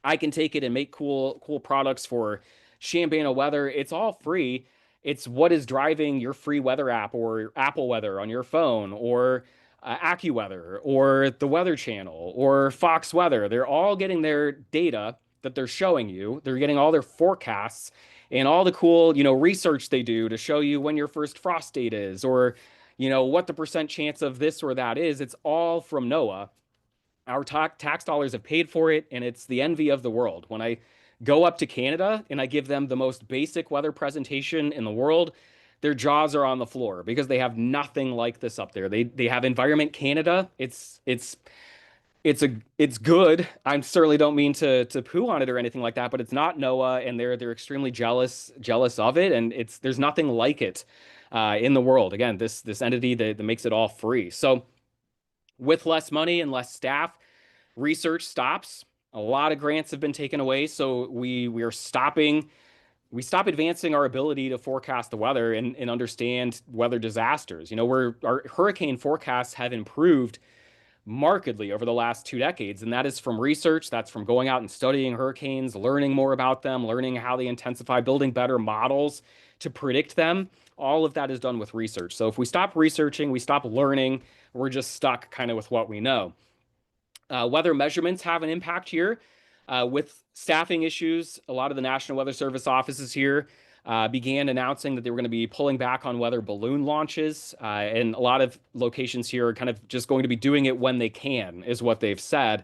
I can take it and make cool products for Chambana weather. It's all free. It's what is driving your free weather app or Apple Weather on your phone, or AccuWeather, or the Weather Channel, or Fox Weather. They're all getting their data that they're showing you. They're getting all their forecasts and all the cool, research they do to show you when your first frost date is, or, what the percent chance of this or that is. It's all from NOAA. Our tax dollars have paid for it, and it's the envy of the world. When I go up to Canada and I give them the most basic weather presentation in the world, their jaws are on the floor because they have nothing like this up there. They have Environment Canada. It's good. I certainly don't mean to poo on it or anything like that, but it's not NOAA, and they're extremely jealous of it, and there's nothing like it in the world. Again, this entity that makes it all free. So with less money and less staff, research stops. A lot of grants have been taken away, so we are stopping. We stop advancing our ability to forecast the weather and understand weather disasters. Our hurricane forecasts have improved markedly over the last 2 decades, and that is from research. That's from going out and studying hurricanes, learning more about them, learning how they intensify, building better models to predict them. All of that is done with research. So if we stop researching, we stop learning, we're just stuck kind of with what we know. Weather measurements have an impact here. With staffing issues, a lot of the National Weather Service offices here began announcing that they were going to be pulling back on weather balloon launches. And a lot of locations here are kind of just going to be doing it when they can, is what they've said.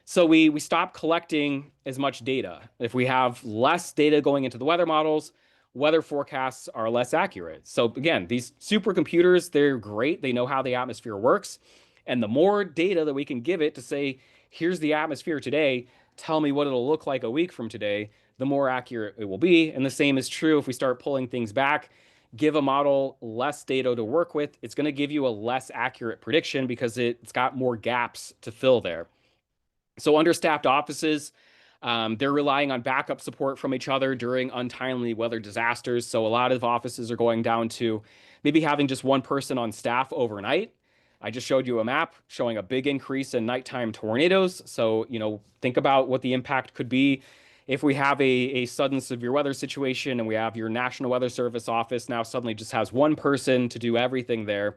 So we stop collecting as much data. If we have less data going into the weather models, weather forecasts are less accurate. So again, these supercomputers, they're great. They know how the atmosphere works. And the more data that we can give it to say, here's the atmosphere today, tell me what it'll look like a week from today, the more accurate it will be. And the same is true if we start pulling things back, give a model less data to work with, it's going to give you a less accurate prediction because it's got more gaps to fill there. So understaffed offices, they're relying on backup support from each other during untimely weather disasters. So a lot of offices are going down to maybe having just one person on staff overnight. I just showed you a map showing a big increase in nighttime tornadoes. So, think about what the impact could be if we have a sudden severe weather situation and we have your National Weather Service office now suddenly just has one person to do everything there.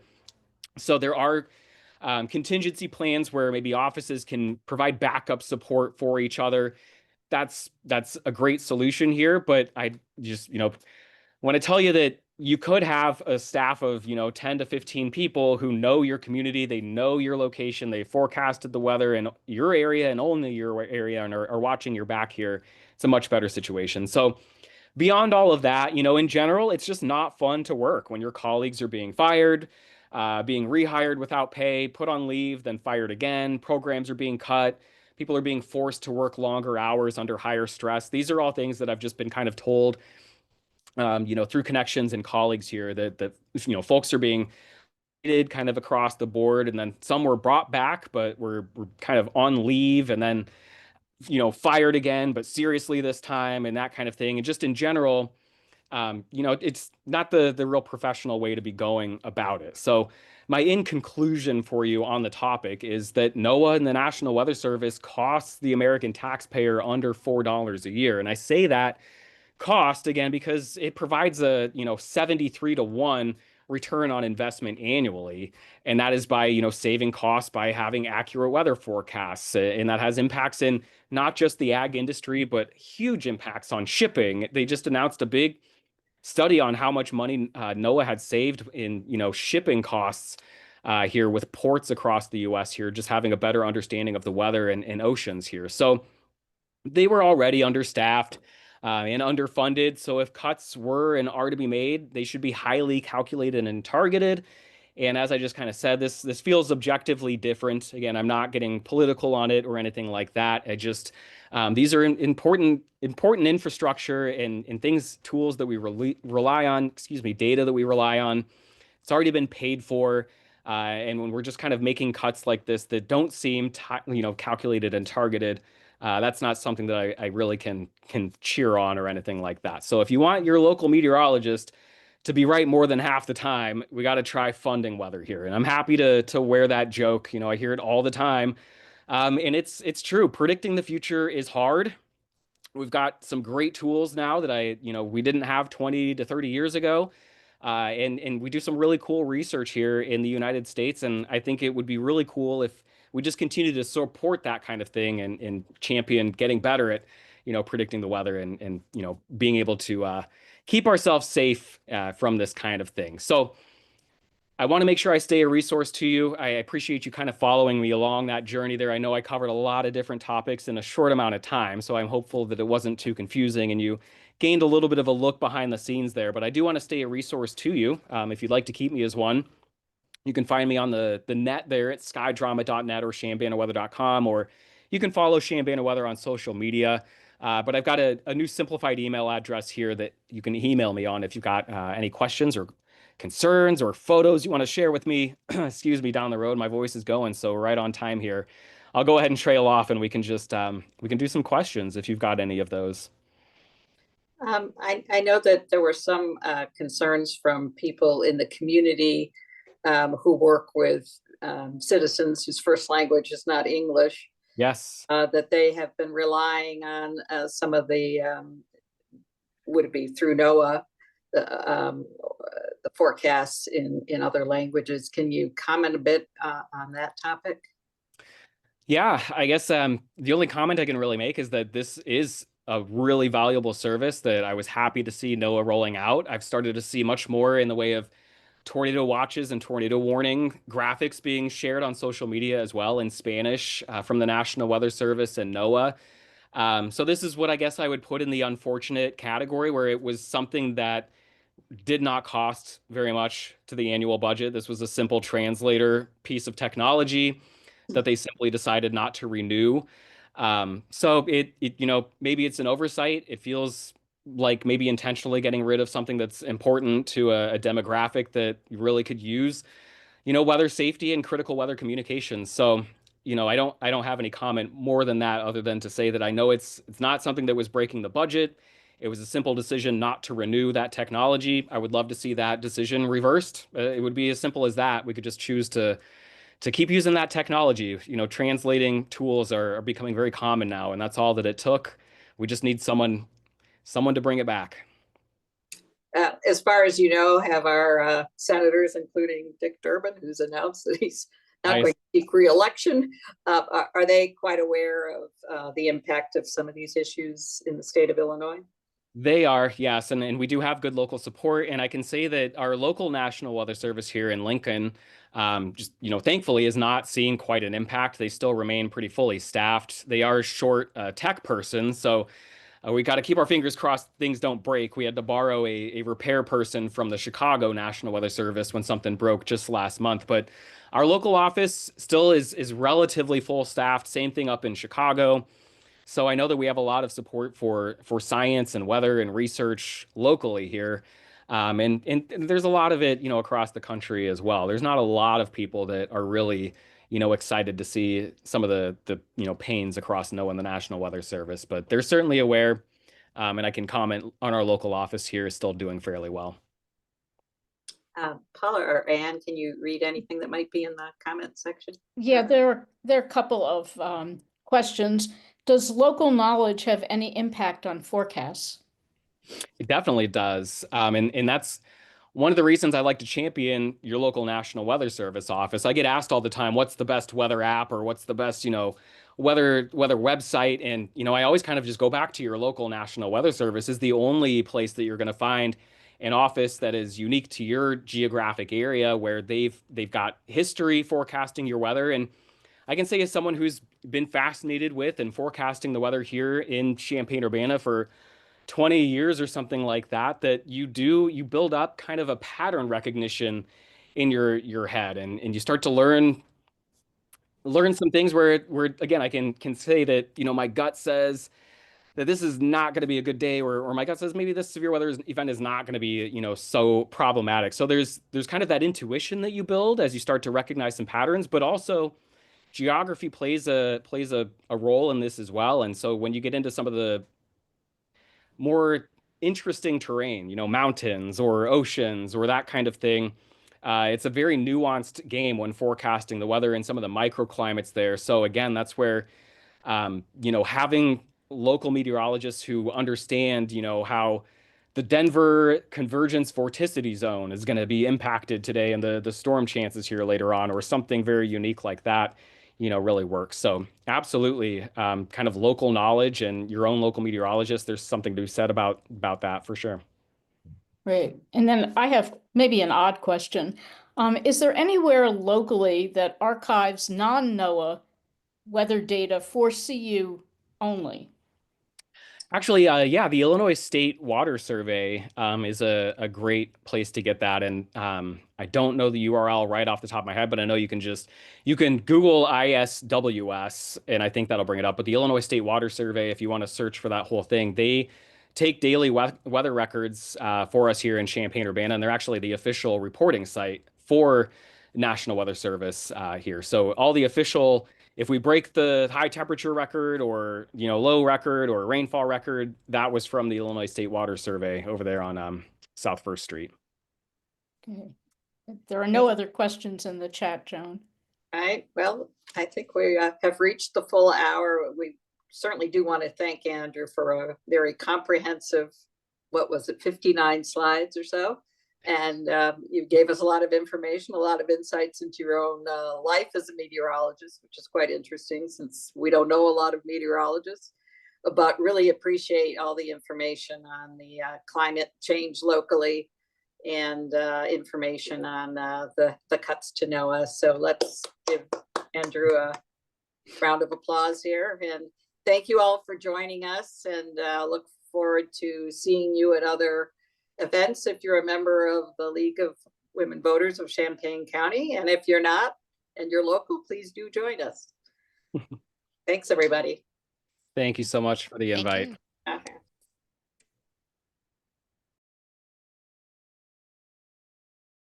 So there are contingency plans where maybe offices can provide backup support for each other. That's a great solution here, but I just, want to tell you that you could have a staff of 10 to 15 people who know your community, they know your location, they forecasted the weather in your area and only your area, and are watching your back here. It's a much better situation. So beyond all of that, in general, it's just not fun to work when your colleagues are being fired, being rehired without pay, put on leave, then fired again. Programs are being cut. People are being forced to work longer hours under higher stress. These are all things that I've just been kind of told through connections and colleagues here that folks are being treated kind of across the board, and then some were brought back, but were kind of on leave, and then fired again, but seriously this time, and that kind of thing. And just in general, it's not the real professional way to be going about it. So my in conclusion for you on the topic is that NOAA and the National Weather Service costs the American taxpayer under $4 a year, and I say that cost again because it provides a 73 to 1 return on investment annually, and that is by saving costs by having accurate weather forecasts, and that has impacts in not just the ag industry but huge impacts on shipping. They just announced a big study on how much money NOAA had saved in shipping costs here with ports across the US here, just having a better understanding of the weather and oceans here. So they were already understaffed and underfunded. So if cuts were and are to be made, they should be highly calculated and targeted. And as I just kind of said, this feels objectively different. Again, I'm not getting political on it or anything like that. I just these are important infrastructure and things, tools that we rely on. Data that we rely on. It's already been paid for. And when we're just kind of making cuts like this that don't seem calculated and targeted, that's not something that I really can cheer on or anything like that. So if you want your local meteorologist to be right more than half the time, we got to try funding weather here. And I'm happy to wear that joke. I hear it all the time. And it's true. Predicting the future is hard. We've got some great tools now that we didn't have 20 to 30 years ago. And we do some really cool research here in the United States. And I think it would be really cool if we just continue to support that kind of thing and champion getting better at, predicting the weather and being able to keep ourselves safe from this kind of thing. So I want to make sure I stay a resource to you. I appreciate you kind of following me along that journey there. I know I covered a lot of different topics in a short amount of time, so I'm hopeful that it wasn't too confusing and you gained a little bit of a look behind the scenes there. But I do want to stay a resource to you. If you'd like to keep me as one, you can find me on the net there at skydrama.net or chambanaweather.com, or you can follow Chambana Weather on social media. But I've got a new simplified email address here that you can email me on if you've got any questions or concerns or photos you want to share with me. Excuse me, down the road. My voice is going, so right on time here. I'll go ahead and trail off, and we can just we can do some questions if you've got any of those. I know that there were some concerns from people in the community who work with citizens whose first language is not English. Yes. That they have been relying on some of the, would it be through NOAA, the forecasts in other languages. Can you comment a bit on that topic? Yeah, I guess the only comment I can really make is that this is a really valuable service that I was happy to see NOAA rolling out. I've started to see much more in the way of tornado watches and tornado warning graphics being shared on social media as well in Spanish from the National Weather Service and NOAA. So this is what I guess I would put in the unfortunate category, where it was something that did not cost very much to the annual budget. This was a simple translator piece of technology that they simply decided not to renew. So maybe it's an oversight. It feels like maybe intentionally getting rid of something that's important to a demographic that really could use, weather safety and critical weather communications. So, I don't have any comment more than that, other than to say that I know it's not something that was breaking the budget. It was a simple decision not to renew that technology. I would love to see that decision reversed. It would be as simple as that. We could just choose to keep using that technology. Translating tools are becoming very common now, and that's all that it took. We just need someone to bring it back. As far as you know, have our senators, including Dick Durbin, who's announced that he's not going to seek re-election, are they quite aware of the impact of some of these issues in the state of Illinois? They are, yes, and we do have good local support. And I can say that our local National Weather Service here in Lincoln, thankfully is not seeing quite an impact. They still remain pretty fully staffed. They are short a tech person, so we got to keep our fingers crossed things don't break. We had to borrow a repair person from the Chicago National Weather Service when something broke just last month. But our local office still is relatively full staffed. Same thing up in Chicago. So I know that we have a lot of support for science and weather and research locally here. And there's a lot of it, across the country as well. There's not a lot of people that are really, excited to see some of the pains across NOAA and the National Weather Service, but they're certainly aware. And I can comment on our local office here is still doing fairly well. Paula or Anne, can you read anything that might be in the comment section? Yeah, there are a couple of questions. Does local knowledge have any impact on forecasts? It definitely does. And that's one of the reasons I like to champion your local National Weather Service office. I get asked all the time, what's the best weather app or what's the best, weather website? And, I always kind of just go back to your local National Weather Service is the only place that you're going to find an office that is unique to your geographic area, where they've got history forecasting your weather. And I can say, as someone who's been fascinated with and forecasting the weather here in Champaign-Urbana for 20 years or something like that, that you build up kind of a pattern recognition in your head, and you start to learn some things where again, I can say that, my gut says that this is not going to be a good day, or my gut says maybe this severe weather event is not going to be, so problematic. So there's kind of that intuition that you build as you start to recognize some patterns, but also geography plays a role in this as well. And so when you get into some of the more interesting terrain, mountains or oceans or that kind of thing, it's a very nuanced game when forecasting the weather and some of the microclimates there. So again, that's where, having local meteorologists who understand, how the Denver convergence vorticity zone is going to be impacted today and the storm chances here later on, or something very unique like that, really works. So absolutely, kind of local knowledge and your own local meteorologist, there's something to be said about that for sure. Right. And then I have maybe an odd question. Is there anywhere locally that archives non-NOAA weather data for CU only? Actually, yeah, the Illinois State Water Survey is a great place to get that. And I don't know the URL right off the top of my head, but I know you can Google ISWS, and I think that'll bring it up. But the Illinois State Water Survey, if you want to search for that whole thing, they take daily weather records for us here in Champaign-Urbana, and they're actually the official reporting site for National Weather Service here. So all the official, if we break the high temperature record or low record or rainfall record, that was from the Illinois State Water Survey over there on South First Street. Okay. There are no other questions in the chat, Joan. All right. Well, I think we have reached the full hour. We certainly do want to thank Andrew for a very comprehensive, what was it, 59 slides or so. And you gave us a lot of information, a lot of insights into your own life as a meteorologist, which is quite interesting since we don't know a lot of meteorologists, but really appreciate all the information on the climate change locally and information on the cuts to NOAA. So let's give Andrew a round of applause here. And thank you all for joining us, and look forward to seeing you at other events if you're a member of the League of Women Voters of Champaign County. And if you're not and you're local, please do join us. Thanks, everybody. Thank you so much for the invite. Okay.